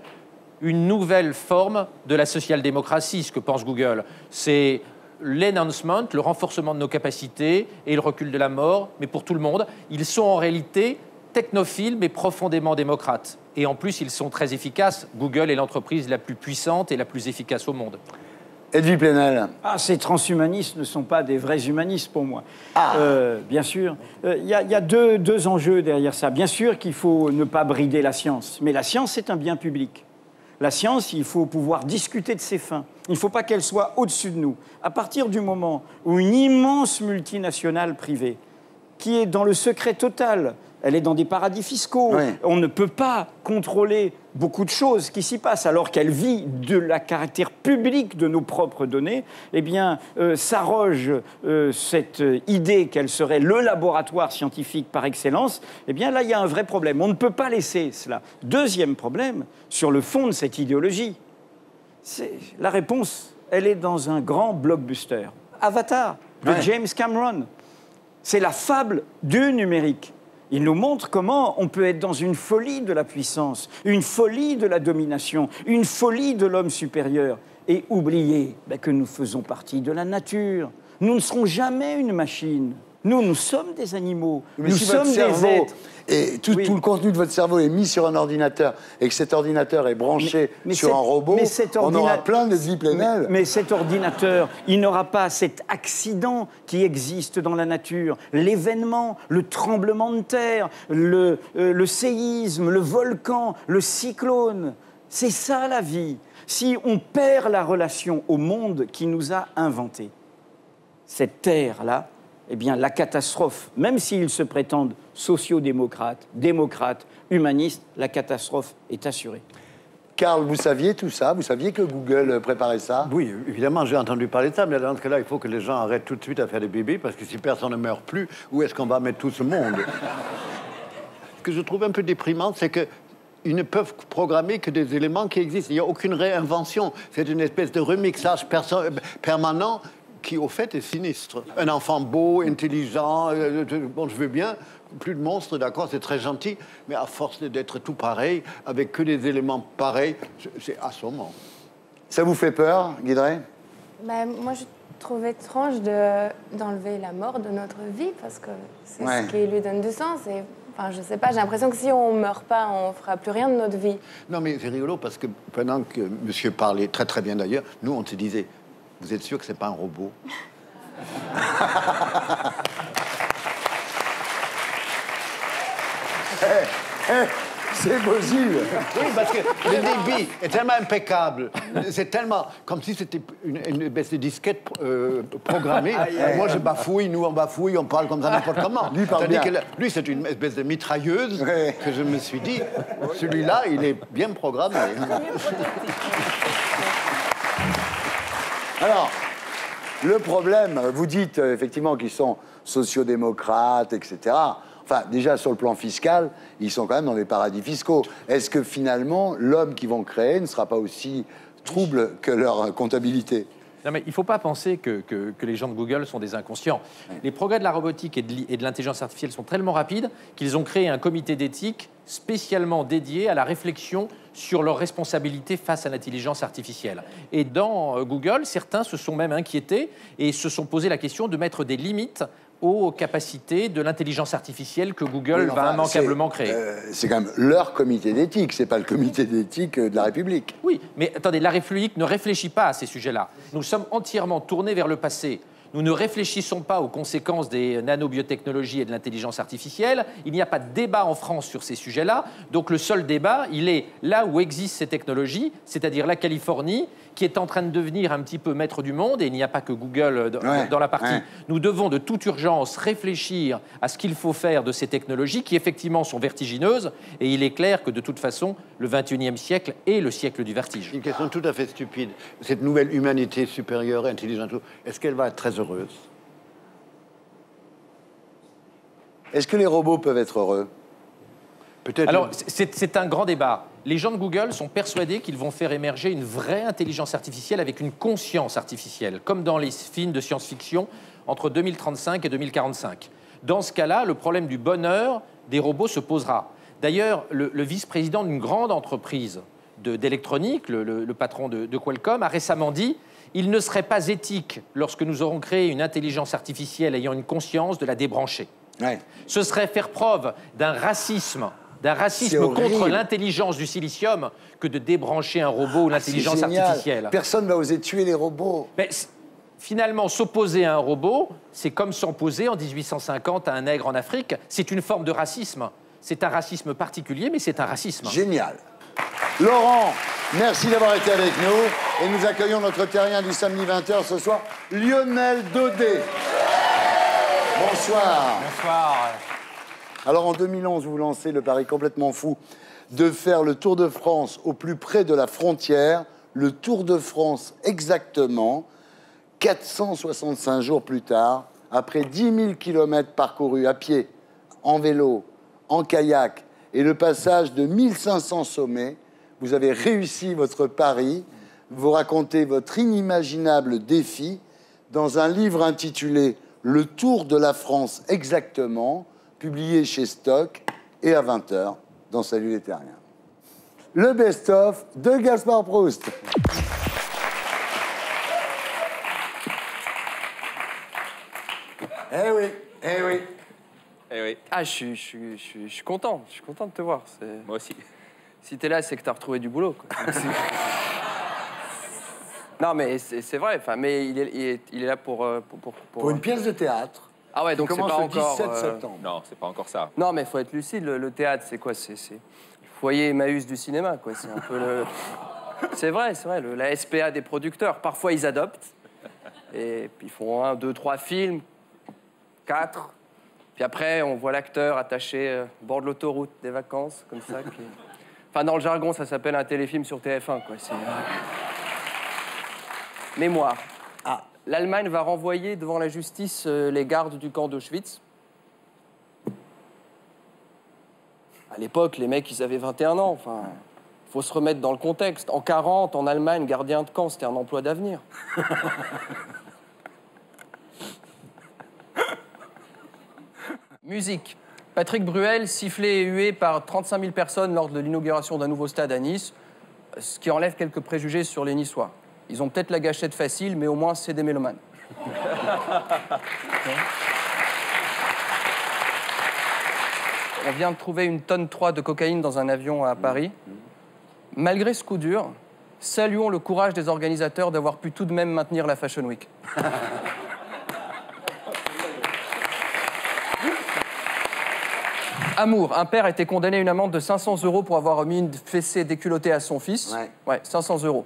une nouvelle forme de la social-démocratie, ce que pense Google. C'est l'enhancement, le renforcement de nos capacités et le recul de la mort, mais pour tout le monde. Ils sont en réalité technophiles, mais profondément démocrates. Et en plus, ils sont très efficaces. Google est l'entreprise la plus puissante et la plus efficace au monde. Edwy Plenel. Ah, ces transhumanistes ne sont pas des vrais humanistes pour moi. Bien sûr. Il y a deux enjeux derrière ça. Bien sûr qu'il faut ne pas brider la science, mais la science, c'est un bien public. La science, il faut pouvoir discuter de ses fins. Il ne faut pas qu'elle soit au-dessus de nous. À partir du moment où une immense multinationale privée, qui est dans le secret total, elle est dans des paradis fiscaux, on ne peut pas contrôler beaucoup de choses qui s'y passent, alors qu'elle vit de la caractère public de nos propres données, eh bien, s'arroge cette idée qu'elle serait le laboratoire scientifique par excellence, eh bien, là, il y a un vrai problème. On ne peut pas laisser cela. Deuxième problème, sur le fond de cette idéologie, la réponse, elle est dans un grand blockbuster. Avatar, de James Cameron. C'est la fable du numérique. Il nous montre comment on peut être dans une folie de la puissance, une folie de la domination, une folie de l'homme supérieur, et oublier que nous faisons partie de la nature. Nous ne serons jamais une machine. Nous sommes des animaux. Mais nous si sommes votre cerveau des êtres. Et tout le contenu de votre cerveau est mis sur un ordinateur et que cet ordinateur est branché sur un robot, on aura plein d'Edwy Plenel. Mais cet ordinateur, il n'aura pas cet accident qui existe dans la nature. L'événement, le tremblement de terre, le séisme, le volcan, le cyclone. C'est ça la vie. Si on perd la relation au monde qui nous a inventés, cette terre-là, eh bien, la catastrophe, même s'ils se prétendent sociodémocrates, démocrates, humanistes, la catastrophe est assurée. Karl, vous saviez tout ça? Vous saviez que Google préparait ça? Oui, évidemment, j'ai entendu parler de ça, mais dans ce cas-là, il faut que les gens arrêtent tout de suite à faire des bébés, parce que si personne ne meurt plus, où est-ce qu'on va mettre tout ce monde? Ce que je trouve un peu déprimant, c'est que ils ne peuvent programmer que des éléments qui existent. Il n'y a aucune réinvention. C'est une espèce de remixage permanent qui, au fait, est sinistre. Un enfant beau, intelligent, bon, je veux bien, plus de monstres, d'accord, c'est très gentil, mais à force d'être tout pareil, avec que des éléments pareils, c'est assommant. Ça vous fait peur, Guy Drey? Moi, trouve étrange d'enlever la mort de notre vie parce que c'est Ouais. ce qui lui donne du sens. Et, enfin, je sais pas, j'ai l'impression que si on meurt pas, on fera plus rien de notre vie. Non, mais c'est rigolo parce que pendant que monsieur parlait très très bien d'ailleurs, nous on se disait, vous êtes sûr que c'est pas un robot? C'est possible. Oui, parce que le débit est tellement impeccable. C'est tellement comme si c'était une baisse de disquette programmée. Moi, je bafouille, nous, on bafouille, on parle comme ça n'importe comment. Lui, il parle Tandis bien. que lui, c'est une espèce de mitrailleuse Ouais. que je me suis dit, celui-là, il est bien programmé. Alors, le problème, vous dites effectivement qu'ils sont sociodémocrates, etc. Enfin, déjà, sur le plan fiscal, ils sont quand même dans les paradis fiscaux. Est-ce que finalement, l'homme qu'ils vont créer ne sera pas aussi trouble que leur comptabilité? Non, mais il ne faut pas penser que les gens de Google sont des inconscients. Les progrès de la robotique et de l'intelligence artificielle sont tellement rapides qu'ils ont créé un comité d'éthique spécialement dédié à la réflexion sur leurs responsabilités face à l'intelligence artificielle. Et dans Google, certains se sont même inquiétés et se sont posé la question de mettre des limites aux capacités de l'intelligence artificielle que Google Oui, mais va enfin, immanquablement créer. C'est quand même leur comité d'éthique, c'est pas le comité d'éthique de la République. Oui, mais attendez, la République ne réfléchit pas à ces sujets-là. Nous sommes entièrement tournés vers le passé. Nous ne réfléchissons pas aux conséquences des nanobiotechnologies et de l'intelligence artificielle. Il n'y a pas de débat en France sur ces sujets-là. Donc le seul débat, il est là où existent ces technologies, c'est-à-dire la Californie, qui est en train de devenir un petit peu maître du monde, et il n'y a pas que Google dans la partie. Ouais. Nous devons de toute urgence réfléchir à ce qu'il faut faire de ces technologies qui effectivement sont vertigineuses, et il est clair que de toute façon, le 21e siècle est le siècle du vertige. Une question tout à fait stupide. Cette nouvelle humanité supérieure, intelligente, est-ce qu'elle va être très heureuse? Est-ce que les robots peuvent être heureux? Peut-être. Alors, c'est un grand débat. Les gens de Google sont persuadés qu'ils vont faire émerger une vraie intelligence artificielle avec une conscience artificielle, comme dans les films de science-fiction entre 2035 et 2045. Dans ce cas-là, le problème du bonheur des robots se posera. D'ailleurs, le vice-président d'une grande entreprise d'électronique, le patron de Qualcomm, a récemment dit « Il ne serait pas éthique, lorsque nous aurons créé une intelligence artificielle ayant une conscience, de la débrancher. Ouais. Ce serait faire preuve d'un racisme C'est horrible. contre l'intelligence du silicium que de débrancher un robot ou l'intelligence C'est génial. artificielle. Personne ne va oser tuer les robots. Mais finalement, s'opposer à un robot, c'est comme s'opposer en 1850 à un nègre en Afrique. C'est une forme de racisme. C'est un racisme particulier, mais c'est un racisme. Génial. Laurent, merci d'avoir été avec nous. Et nous accueillons notre terrien du samedi 20h ce soir, Lionel Daudet. Bonsoir. Bonsoir. Alors en 2011, vous lancez le pari complètement fou de faire le Tour de France au plus près de la frontière, le Tour de France exactement, 465 jours plus tard, après 10 000 kilomètres parcourus à pied, en vélo, en kayak et le passage de 1500 sommets, vous avez réussi votre pari. Vous racontez votre inimaginable défi dans un livre intitulé « Le Tour de la France exactement », publié chez Stock et à 20h dans Salut les Terriens. Le best-of de Gaspard Proust. Eh oui, eh oui. Eh oui. Ah, je suis content. Je suis content de te voir. Moi aussi. Si t'es là, c'est que t'as retrouvé du boulot, quoi. Non, mais c'est vrai. Enfin, mais il est là pour une pièce de théâtre. Ah ouais, donc c'est pas encore. Le 17 septembre. Non, c'est pas encore ça. Non, mais faut être lucide. Le théâtre, c'est quoi? C'est le foyer Emmaüs du cinéma, quoi. C'est un peu le. C'est vrai, la SPA des producteurs. Parfois, ils adoptent. Et puis, ils font 1, 2, 3 films, 4. Puis après, on voit l'acteur attaché au bord de l'autoroute des vacances, comme ça. Enfin, dans le jargon, ça s'appelle un téléfilm sur TF1, quoi. C'est... Mémoire. Ah. L'Allemagne va renvoyer devant la justice les gardes du camp d'Auschwitz. À l'époque, les mecs, ils avaient 21 ans. Enfin, faut se remettre dans le contexte. En 40, en Allemagne, gardien de camp, c'était un emploi d'avenir. Musique. Patrick Bruel, sifflé et hué par 35 000 personnes lors de l'inauguration d'un nouveau stade à Nice, ce qui enlève quelques préjugés sur les Niçois. Ils ont peut-être la gâchette facile, mais au moins, c'est des mélomanes. On vient de trouver 1,3 tonne de cocaïne dans un avion à Paris. Malgré ce coup dur, saluons le courage des organisateurs d'avoir pu tout de même maintenir la Fashion Week. Amour, un père a été condamné à une amende de 500 € pour avoir mis une fessée déculottée à son fils. Ouais, 500 €.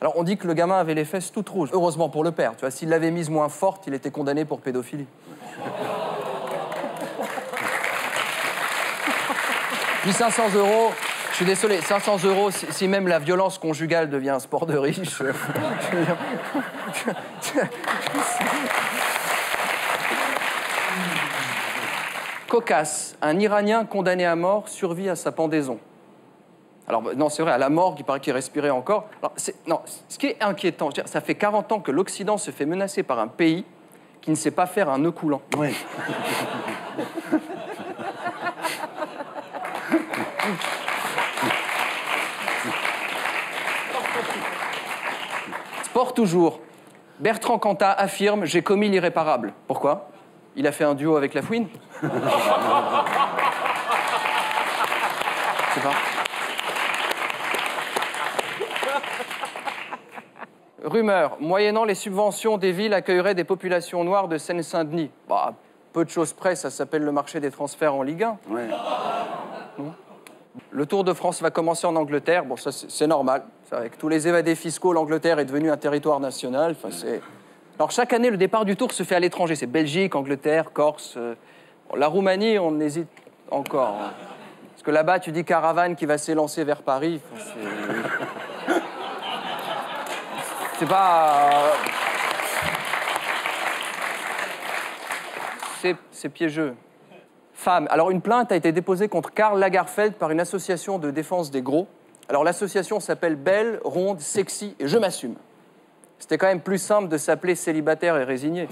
Alors on dit que le gamin avait les fesses toutes rouges. Heureusement pour le père, tu vois, s'il l'avait mise moins forte, il était condamné pour pédophilie. Puis 500 €, je suis désolé, 500 €, si même la violence conjugale devient un sport de riche... Cocasse, un Iranien condamné à mort survit à sa pendaison. Alors, non, c'est vrai, à la morgue, il paraît qu'il respirait encore. Alors, non, ce qui est inquiétant, je veux dire, ça fait 40 ans que l'Occident se fait menacer par un pays qui ne sait pas faire un nœud coulant. Oui. Sport toujours. Bertrand Cantat affirme « J'ai commis l'irréparable ». Pourquoi? Il a fait un duo avec La Fouine. Je sais pas. Rumeur, moyennant les subventions, des villes accueilleraient des populations noires de Seine-Saint-Denis. Bah, peu de choses près, ça s'appelle le marché des transferts en Ligue 1. Ouais. Le Tour de France va commencer en Angleterre. Bon, ça, c'est normal. Avec tous les évadés fiscaux, l'Angleterre est devenue un territoire national. Enfin, c'est... Alors, chaque année, le départ du Tour se fait à l'étranger. C'est Belgique, Angleterre, Corse. La Roumanie, on hésite encore. Hein. Parce que là-bas, tu dis caravane qui va s'élancer vers Paris. Enfin, c'est pas... C'est piégeux. Femme. Alors, une plainte a été déposée contre Karl Lagerfeld par une association de défense des gros. Alors, l'association s'appelle Belle, Ronde, Sexy et Je m'assume. C'était quand même plus simple de s'appeler célibataire et résigné.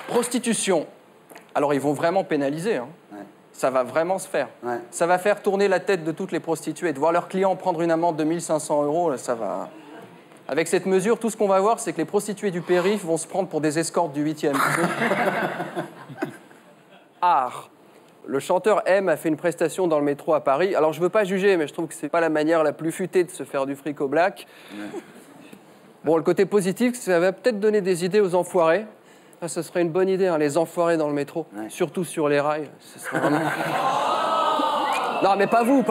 Prostitution. Alors, ils vont vraiment pénaliser. Hein. Ouais. Ça va vraiment se faire. Ouais. Ça va faire tourner la tête de toutes les prostituées. De voir leurs clients prendre une amende de 1 500 €, là, ça va... Avec cette mesure, tout ce qu'on va voir, c'est que les prostituées du périph' vont se prendre pour des escortes du 8e. Art. Le chanteur M a fait une prestation dans le métro à Paris. Alors, je veux pas juger, mais je trouve que c'est pas la manière la plus futée de se faire du fric au black. Ouais. Bon, le côté positif, ça va peut-être donner des idées aux enfoirés. Ah, ça serait une bonne idée, hein, les enfoirés dans le métro. Ouais. Surtout sur les rails. Ce serait vraiment... Non, mais pas vous.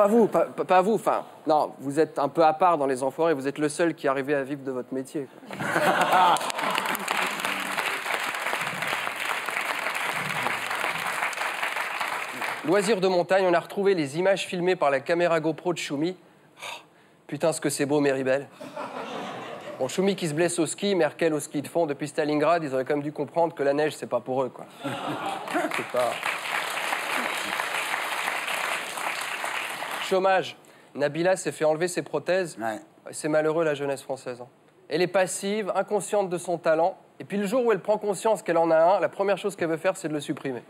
Enfin, non, vous êtes un peu à part dans les enfoirés. Vous êtes le seul qui arrivait à vivre de votre métier. Loisirs de montagne, on a retrouvé les images filmées par la caméra GoPro de Choumi. Oh, putain, ce que c'est beau, Méribel. Bon, Choumi qui se blesse au ski, Merkel au ski de fond. Depuis Stalingrad, ils auraient quand même dû comprendre que la neige, c'est pas pour eux, quoi. C'est pas... Chômage. Nabila s'est fait enlever ses prothèses. Ouais. C'est malheureux, la jeunesse française. Hein. Elle est passive, inconsciente de son talent. Et puis le jour où elle prend conscience qu'elle en a un, la première chose qu'elle veut faire, c'est de le supprimer.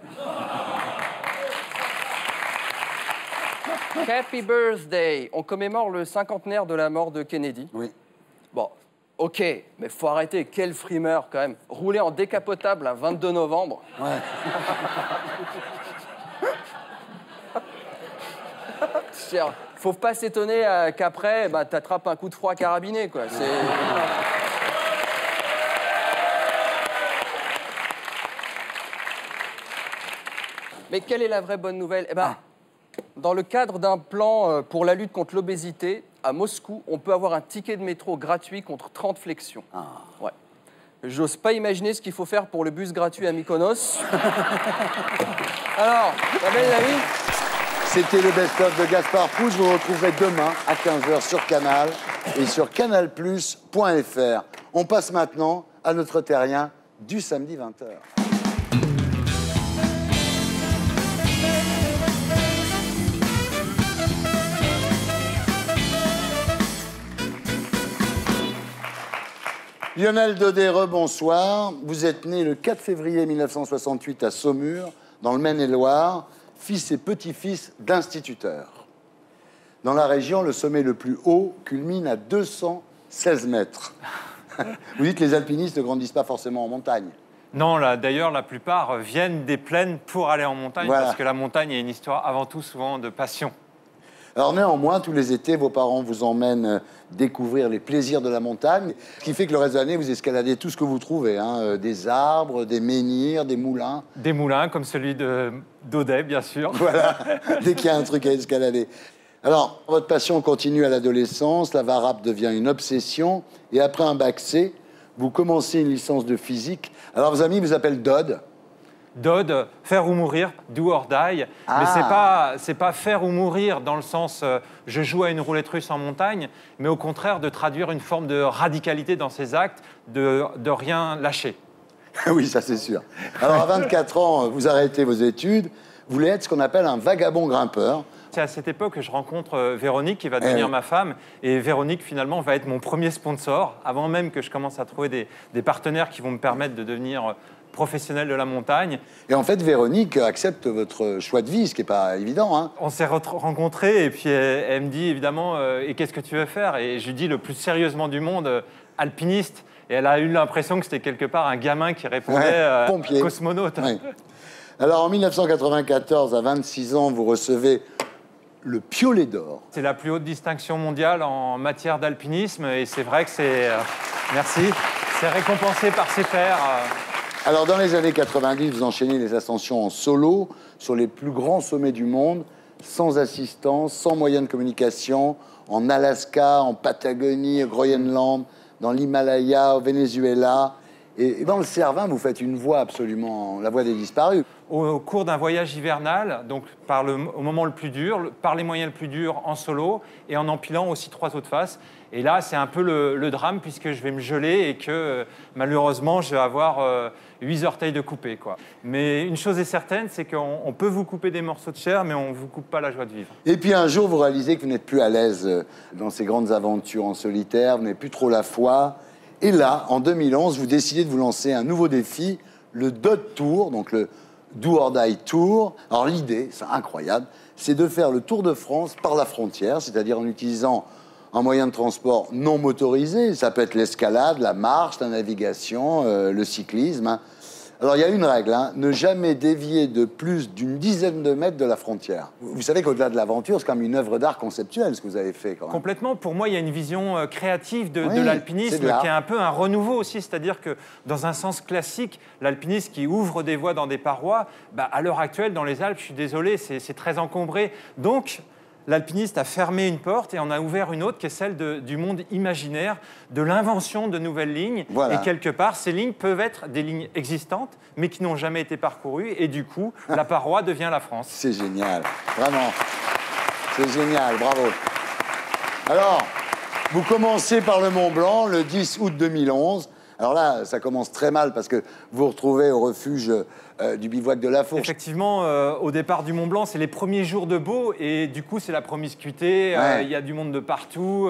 Happy birthday. On commémore le 50aire de la mort de Kennedy. Oui. Bon, ok, mais faut arrêter. Quel frimeur, quand même. Rouler en décapotable un 22 novembre. Ouais. Faut pas s'étonner qu'après, bah, t'attrapes un coup de froid carabiné, quoi. C'est... Mais quelle est la vraie bonne nouvelle? Eh ben, dans le cadre d'un plan pour la lutte contre l'obésité, à Moscou, on peut avoir un ticket de métro gratuit contre 30 flexions. Ah. Ouais. J'ose pas imaginer ce qu'il faut faire pour le bus gratuit à Mykonos. Alors, la belle amis. C'était le best-of de Gaspard Proust. Vous le retrouverez demain à 15h sur Canal et sur canalplus.fr. On passe maintenant à notre terrien du samedi 20h. Lionel Daudet, rebonsoir. Vous êtes né le 4 février 1968 à Saumur, dans le Maine-et-Loire, fils et petit-fils d'instituteurs. Dans la région, le sommet le plus haut culmine à 216 mètres. Vous dites que les alpinistes ne grandissent pas forcément en montagne. Non, d'ailleurs, la plupart viennent des plaines pour aller en montagne, Voilà. parce que la montagne est une histoire avant tout souvent de passion. Alors néanmoins, tous les étés, vos parents vous emmènent découvrir les plaisirs de la montagne, ce qui fait que le reste de l'année, vous escaladez tout ce que vous trouvez, hein, des arbres, des menhirs, des moulins. Des moulins comme celui d'Audet, bien sûr. Voilà, dès qu'il y a un truc à escalader. Alors, votre passion continue à l'adolescence, la VARAP devient une obsession, et après un bac C, vous commencez une licence de physique. Alors, vos amis vous appellent Dodd. Dodd, faire ou mourir, do or die. Ah. Mais c'est pas faire ou mourir dans le sens je joue à une roulette russe en montagne, mais au contraire de traduire une forme de radicalité dans ses actes, de rien lâcher. Oui, ça c'est sûr. Alors, à 24 ans, vous arrêtez vos études, vous voulez être ce qu'on appelle un vagabond grimpeur. C'est à cette époque que je rencontre Véronique, qui va devenir ma femme. Et Véronique, finalement, va être mon premier sponsor, avant même que je commence à trouver des partenaires qui vont me permettre de devenir professionnel de la montagne. Et en fait, Véronique accepte votre choix de vie, ce qui n'est pas évident. Hein. On s'est rencontrés et puis elle me dit, évidemment, et qu'est-ce que tu veux faire? Et je lui dis le plus sérieusement du monde, alpiniste. Et elle a eu l'impression que c'était quelque part un gamin qui répondait pompier. Cosmonaute. Ouais. Alors, en 1994, à 26 ans, vous recevez le Piolet d'or. C'est la plus haute distinction mondiale en matière d'alpinisme et c'est vrai que c'est... merci. C'est récompensé par ses pairs. Alors, dans les années 90, vous enchaînez les ascensions en solo sur les plus grands sommets du monde, sans assistance, sans moyens de communication, en Alaska, en Patagonie, au Groenland, dans l'Himalaya, au Venezuela. Et dans le Cervin, vous faites une voie absolument, la voie des disparus. Au cours d'un voyage hivernal, donc au moment le plus dur, par les moyens le plus durs, en solo, et en empilant aussi 3 autres faces. Et là, c'est un peu le drame, puisque je vais me geler et que, malheureusement, je vais avoir 8 orteils de coupés, quoi. Mais une chose est certaine, c'est qu'on peut vous couper des morceaux de chair, mais on ne vous coupe pas la joie de vivre. Et puis un jour, vous réalisez que vous n'êtes plus à l'aise dans ces grandes aventures en solitaire, vous n'avez plus trop la foi. Et là, en 2011, vous décidez de vous lancer un nouveau défi, le Dodd Tour, donc le Do or Die Tour. Alors l'idée, c'est incroyable, c'est de faire le Tour de France par la frontière, c'est-à-dire en utilisant un moyen de transport non motorisé. Ça peut être l'escalade, la marche, la navigation, le cyclisme. Hein. Alors il y a une règle, hein, ne jamais dévier de plus d'une dizaine de mètres de la frontière. Vous savez qu'au-delà de l'aventure, c'est quand même une œuvre d'art conceptuelle ce que vous avez fait. Quand même. Complètement. Pour moi, il y a une vision créative de Oui, l'alpinisme c'est de l'art. qui est un peu un renouveau aussi. C'est-à-dire que dans un sens classique, l'alpiniste qui ouvre des voies dans des parois, bah, à l'heure actuelle, dans les Alpes, je suis désolé, c'est très encombré. Donc, l'alpiniste a fermé une porte et en a ouvert une autre qui est celle du monde imaginaire, de l'invention de nouvelles lignes. Voilà. Et quelque part, ces lignes peuvent être des lignes existantes, mais qui n'ont jamais été parcourues. Et du coup, la paroi devient la France. C'est génial, vraiment. C'est génial, bravo. Alors, vous commencez par le Mont Blanc le 10 août 2011. Alors là, ça commence très mal parce que vous vous retrouvez au refuge du bivouac de la Fourche. Effectivement, au départ du Mont Blanc, c'est les premiers jours de beau et du coup, c'est la promiscuité. Il y a du monde de partout.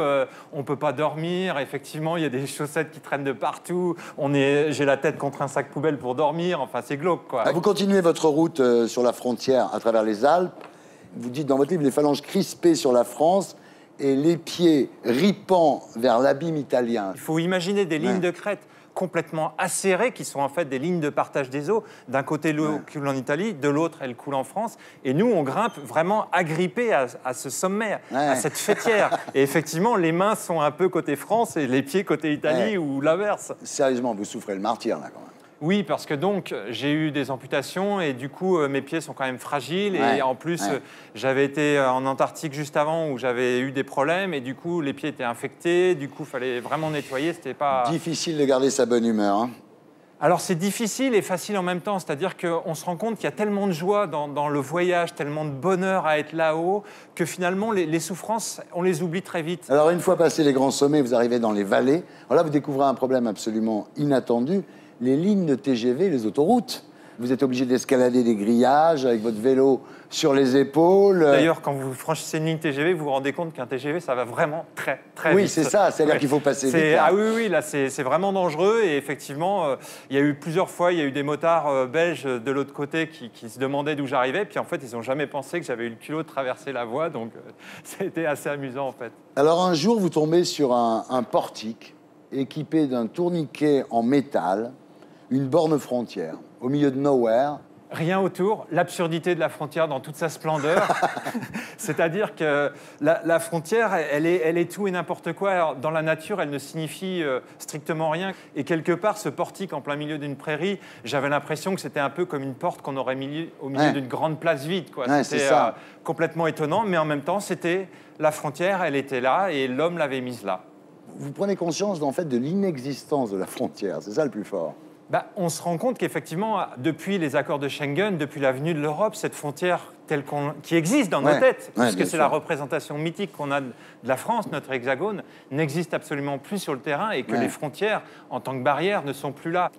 On ne peut pas dormir. Effectivement, il y a des chaussettes qui traînent de partout. J'ai la tête contre un sac poubelle pour dormir. Enfin, c'est glauque, quoi. Vous continuez votre route sur la frontière à travers les Alpes. Vous dites dans votre livre les phalanges crispées sur la France et les pieds ripant vers l'abîme italien. Il faut imaginer des lignes de crête complètement acérées, qui sont en fait des lignes de partage des eaux. D'un côté, l'eau coule en Italie, de l'autre, elle coule en France. Et nous, on grimpe vraiment agrippés à ce sommet, à cette fêtière. Et effectivement, les mains sont un peu côté France et les pieds côté Italie ou l'inverse. Sérieusement, vous souffrez le martyre, là, quand même. Oui, parce que donc, j'ai eu des amputations et du coup, mes pieds sont quand même fragiles. Et en plus, j'avais été en Antarctique juste avant où j'avais eu des problèmes et du coup, les pieds étaient infectés. Du coup, il fallait vraiment nettoyer. C'était pas... Difficile de garder sa bonne humeur, hein. Alors, c'est difficile et facile en même temps. C'est-à-dire qu'on se rend compte qu'il y a tellement de joie dans le voyage, tellement de bonheur à être là-haut, que finalement, les souffrances, on les oublie très vite. Alors, une fois passé les grands sommets, vous arrivez dans les vallées. Alors là, vous découvrez un problème absolument inattendu. Les lignes de TGV, les autoroutes. Vous êtes obligé d'escalader des grillages avec votre vélo sur les épaules. D'ailleurs, quand vous franchissez une ligne TGV, vous vous rendez compte qu'un TGV, ça va vraiment très vite. Oui, c'est ça, c'est-à-dire qu'il faut passer vite. Là. Ah oui, là, c'est vraiment dangereux. Et effectivement, il y a eu plusieurs fois, il y a eu des motards belges de l'autre côté qui se demandaient d'où j'arrivais. Puis en fait, ils n'ont jamais pensé que j'avais eu le culot de traverser la voie. Donc, ça a été assez amusant, en fait. Alors, un jour, vous tombez sur un portique équipé d'un tourniquet en métal, une borne frontière, au milieu de nowhere. Rien autour, l'absurdité de la frontière dans toute sa splendeur. C'est-à-dire que la frontière, elle est tout et n'importe quoi. Alors, dans la nature, elle ne signifie strictement rien. Et quelque part, ce portique en plein milieu d'une prairie, j'avais l'impression que c'était un peu comme une porte qu'on aurait mis au milieu d'une grande place vide. C'était complètement étonnant, mais en même temps, c'était la frontière, elle était là et l'homme l'avait mise là. Vous prenez conscience, en fait, de l'inexistence de la frontière. C'est ça le plus fort. On se rend compte qu'effectivement, depuis les accords de Schengen, depuis la venue de l'Europe, cette frontière qui existe dans nos têtes, puisque c'est la représentation mythique qu'on a de la France, notre hexagone, n'existe absolument plus sur le terrain et que les frontières, en tant que barrières, ne sont plus là.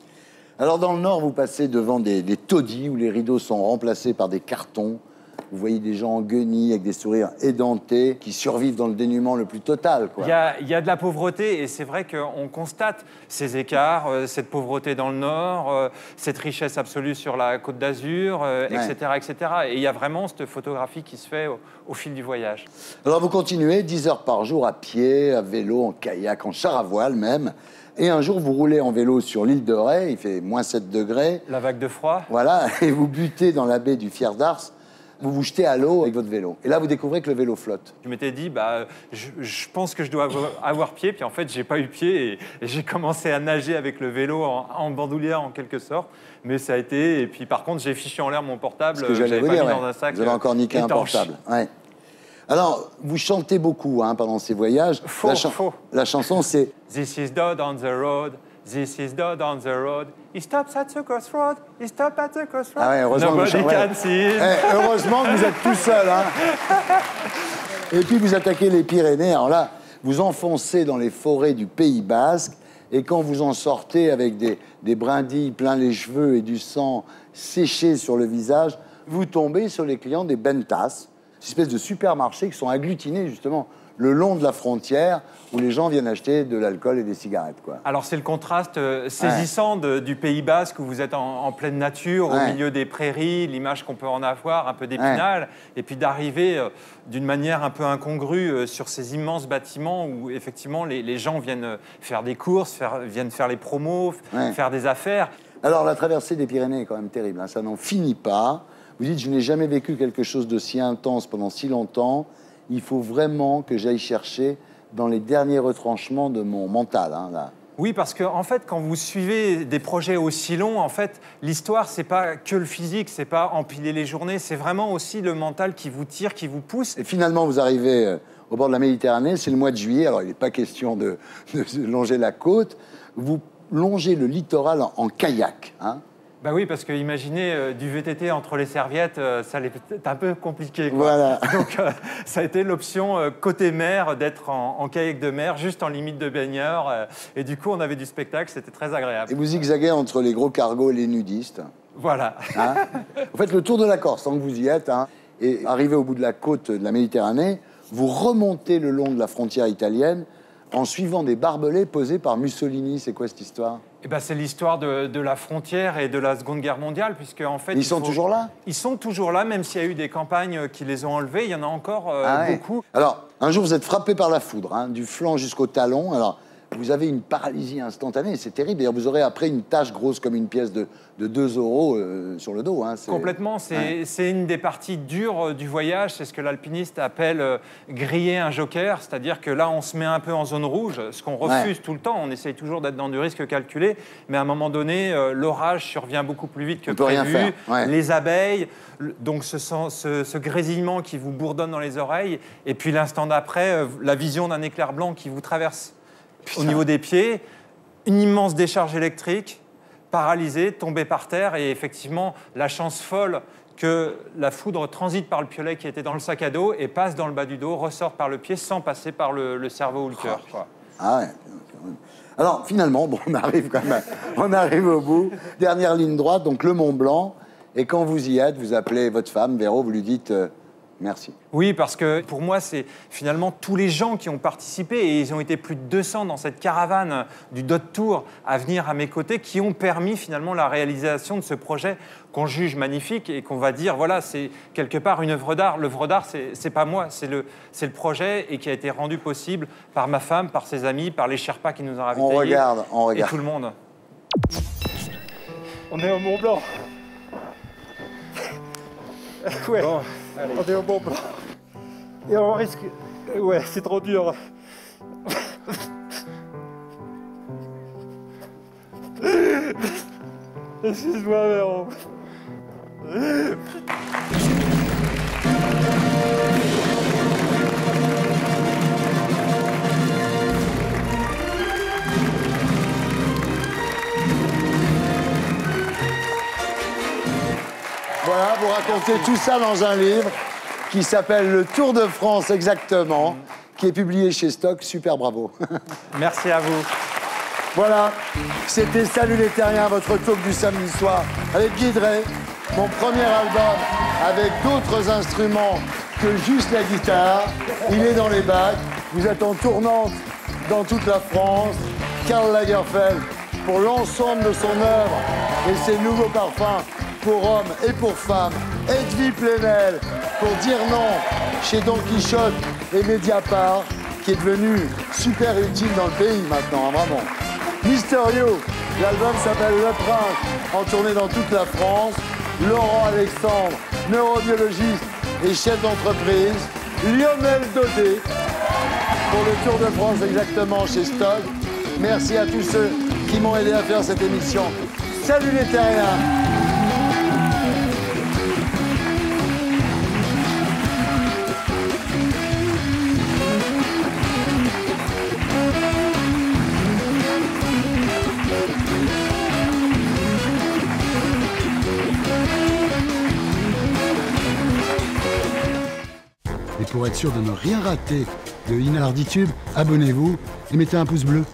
Alors, dans le Nord, vous passez devant des taudis où les rideaux sont remplacés par des cartons. Vous voyez des gens en guenilles avec des sourires édentés qui survivent dans le dénuement le plus total. Il y a de la pauvreté et c'est vrai qu'on constate ces écarts, cette pauvreté dans le Nord, cette richesse absolue sur la Côte d'Azur, etc., etc. Et il y a vraiment cette photographie qui se fait au fil du voyage. Alors vous continuez 10 heures par jour à pied, à vélo, en kayak, en char à voile même. Et un jour, vous roulez en vélo sur l'île de Ré, il fait moins 7 degrés. La vague de froid. Voilà, et vous butez dans la baie du Fier d'Ars. Vous vous jetez à l'eau avec votre vélo. Et là, vous découvrez que le vélo flotte. Je m'étais dit, je pense que je dois avoir pied. Puis en fait, j'ai pas eu pied et j'ai commencé à nager avec le vélo en bandoulière en quelque sorte. Mais ça a été... Et puis par contre, j'ai fichu en l'air mon portable. Ce que j'allais vous dire, dans un sac. Vous avez encore niqué un portable. Ouais. Alors, vous chantez beaucoup pendant ces voyages. Faux. La chanson, c'est... This is Dodd on the road. This is Dodd on the road. He stops at the crossroad. He stops at the crossroad. Ah ouais, heureusement Nobody can see. Heureusement que vous êtes tout seul. Et puis vous attaquez les Pyrénées. Alors là, vous enfoncez dans les forêts du Pays Basque. Et quand vous en sortez avec des brindilles plein les cheveux et du sang séché sur le visage, vous tombez sur les clients des Bentas, cette espèce de supermarchés qui sont agglutinés justement le long de la frontière où les gens viennent acheter de l'alcool et des cigarettes. Alors c'est le contraste saisissant du Pays Basque où vous êtes en pleine nature, au milieu des prairies, l'image qu'on peut en avoir, un peu d'Épinal, et puis d'arriver d'une manière un peu incongrue sur ces immenses bâtiments où effectivement les gens viennent faire des courses, viennent faire les promos, faire des affaires. Alors la traversée des Pyrénées est quand même terrible, ça n'en finit pas. Vous dites, je n'ai jamais vécu quelque chose de si intense pendant si longtemps. Il faut vraiment que j'aille chercher dans les derniers retranchements de mon mental. Là. Oui, parce qu'en fait, quand vous suivez des projets aussi longs, en fait, l'histoire, c'est pas que le physique, c'est pas empiler les journées, c'est vraiment aussi le mental qui vous tire, qui vous pousse. Et finalement, vous arrivez au bord de la Méditerranée, c'est le mois de juillet, alors il n'est pas question de longer la côte. Vous longez le littoral en kayak. Bah oui, parce que imaginez du VTT entre les serviettes, ça allait peut-être un peu compliqué. Voilà. Donc ça a été l'option côté mer, d'être en kayak de mer, juste en limite de baigneur. Et du coup, on avait du spectacle, c'était très agréable. Et vous zigzaguez entre les gros cargos et les nudistes. Voilà. Vous faites le tour de la Corse, tant que vous y êtes. Et arrivé au bout de la côte de la Méditerranée, vous remontez le long de la frontière italienne en suivant des barbelés posés par Mussolini. C'est quoi cette histoire ? C'est l'histoire de la frontière et de la Seconde Guerre mondiale, puisque en fait... Ils sont toujours là ? Ils sont toujours là, même s'il y a eu des campagnes qui les ont enlevés. Il y en a encore beaucoup. Alors, un jour, vous êtes frappé par la foudre, du flanc jusqu'au talon. Alors, vous avez une paralysie instantanée, c'est terrible. D'ailleurs, vous aurez après une tache grosse comme une pièce de 2 € sur le dos. Complètement, c'est une des parties dures du voyage. C'est ce que l'alpiniste appelle griller un joker. C'est-à-dire que là, on se met un peu en zone rouge, ce qu'on refuse tout le temps. On essaye toujours d'être dans du risque calculé. Mais à un moment donné, l'orage survient beaucoup plus vite que prévu. Les abeilles, donc ce grésillement qui vous bourdonne dans les oreilles. Et puis l'instant d'après, la vision d'un éclair blanc qui vous traverse au niveau des pieds, une immense décharge électrique, paralysé, tombé par terre, et effectivement, la chance folle que la foudre transite par le piolet qui était dans le sac à dos et passe dans le bas du dos, ressort par le pied sans passer par le cerveau ou le cœur. Ah ouais. Alors, finalement, bon, on arrive quand même, on arrive au bout. Dernière ligne droite, donc le Mont Blanc. Et quand vous y êtes, vous appelez votre femme, Véro, vous lui dites merci. Oui, parce que pour moi, c'est finalement tous les gens qui ont participé, et ils ont été plus de 200 dans cette caravane du Dot Tour à venir à mes côtés, qui ont permis finalement la réalisation de ce projet qu'on juge magnifique et qu'on va dire, voilà, c'est quelque part une œuvre d'art. L'œuvre d'art, c'est pas moi, c'est le projet, et qui a été rendu possible par ma femme, par ses amis, par les Sherpas qui nous ont ravitaillés. On regarde. Et tout le monde. On est au Mont Blanc. Ouais, bon, on est au Mont Blanc. Et on risque... Ouais, c'est trop dur. Excuse-moi, Véro. Voilà, vous racontez tout ça dans un livre qui s'appelle Le Tour de France exactement, qui est publié chez Stock. Super, bravo. Merci à vous. Voilà, c'était Salut les Terriens, votre talk du samedi soir avec Guy Drey, mon premier album avec d'autres instruments que juste la guitare. Il est dans les bacs, vous êtes en tournante dans toute la France. Karl Lagerfeld pour l'ensemble de son œuvre et ses nouveaux parfums pour hommes et pour femmes. Edwy Plenel pour Dire non chez Don Quichotte et Mediapart, qui est devenu super utile dans le pays maintenant, hein, vraiment. Mysterio, l'album s'appelle Le Prince, en tournée dans toute la France. Laurent Alexandre, neurobiologiste et chef d'entreprise. Lionel Daudet pour le Tour de France exactement chez Stock. Merci à tous ceux qui m'ont aidé à faire cette émission. Salut les Terriens! Et pour être sûr de ne rien rater de Inarditube, abonnez-vous et mettez un pouce bleu.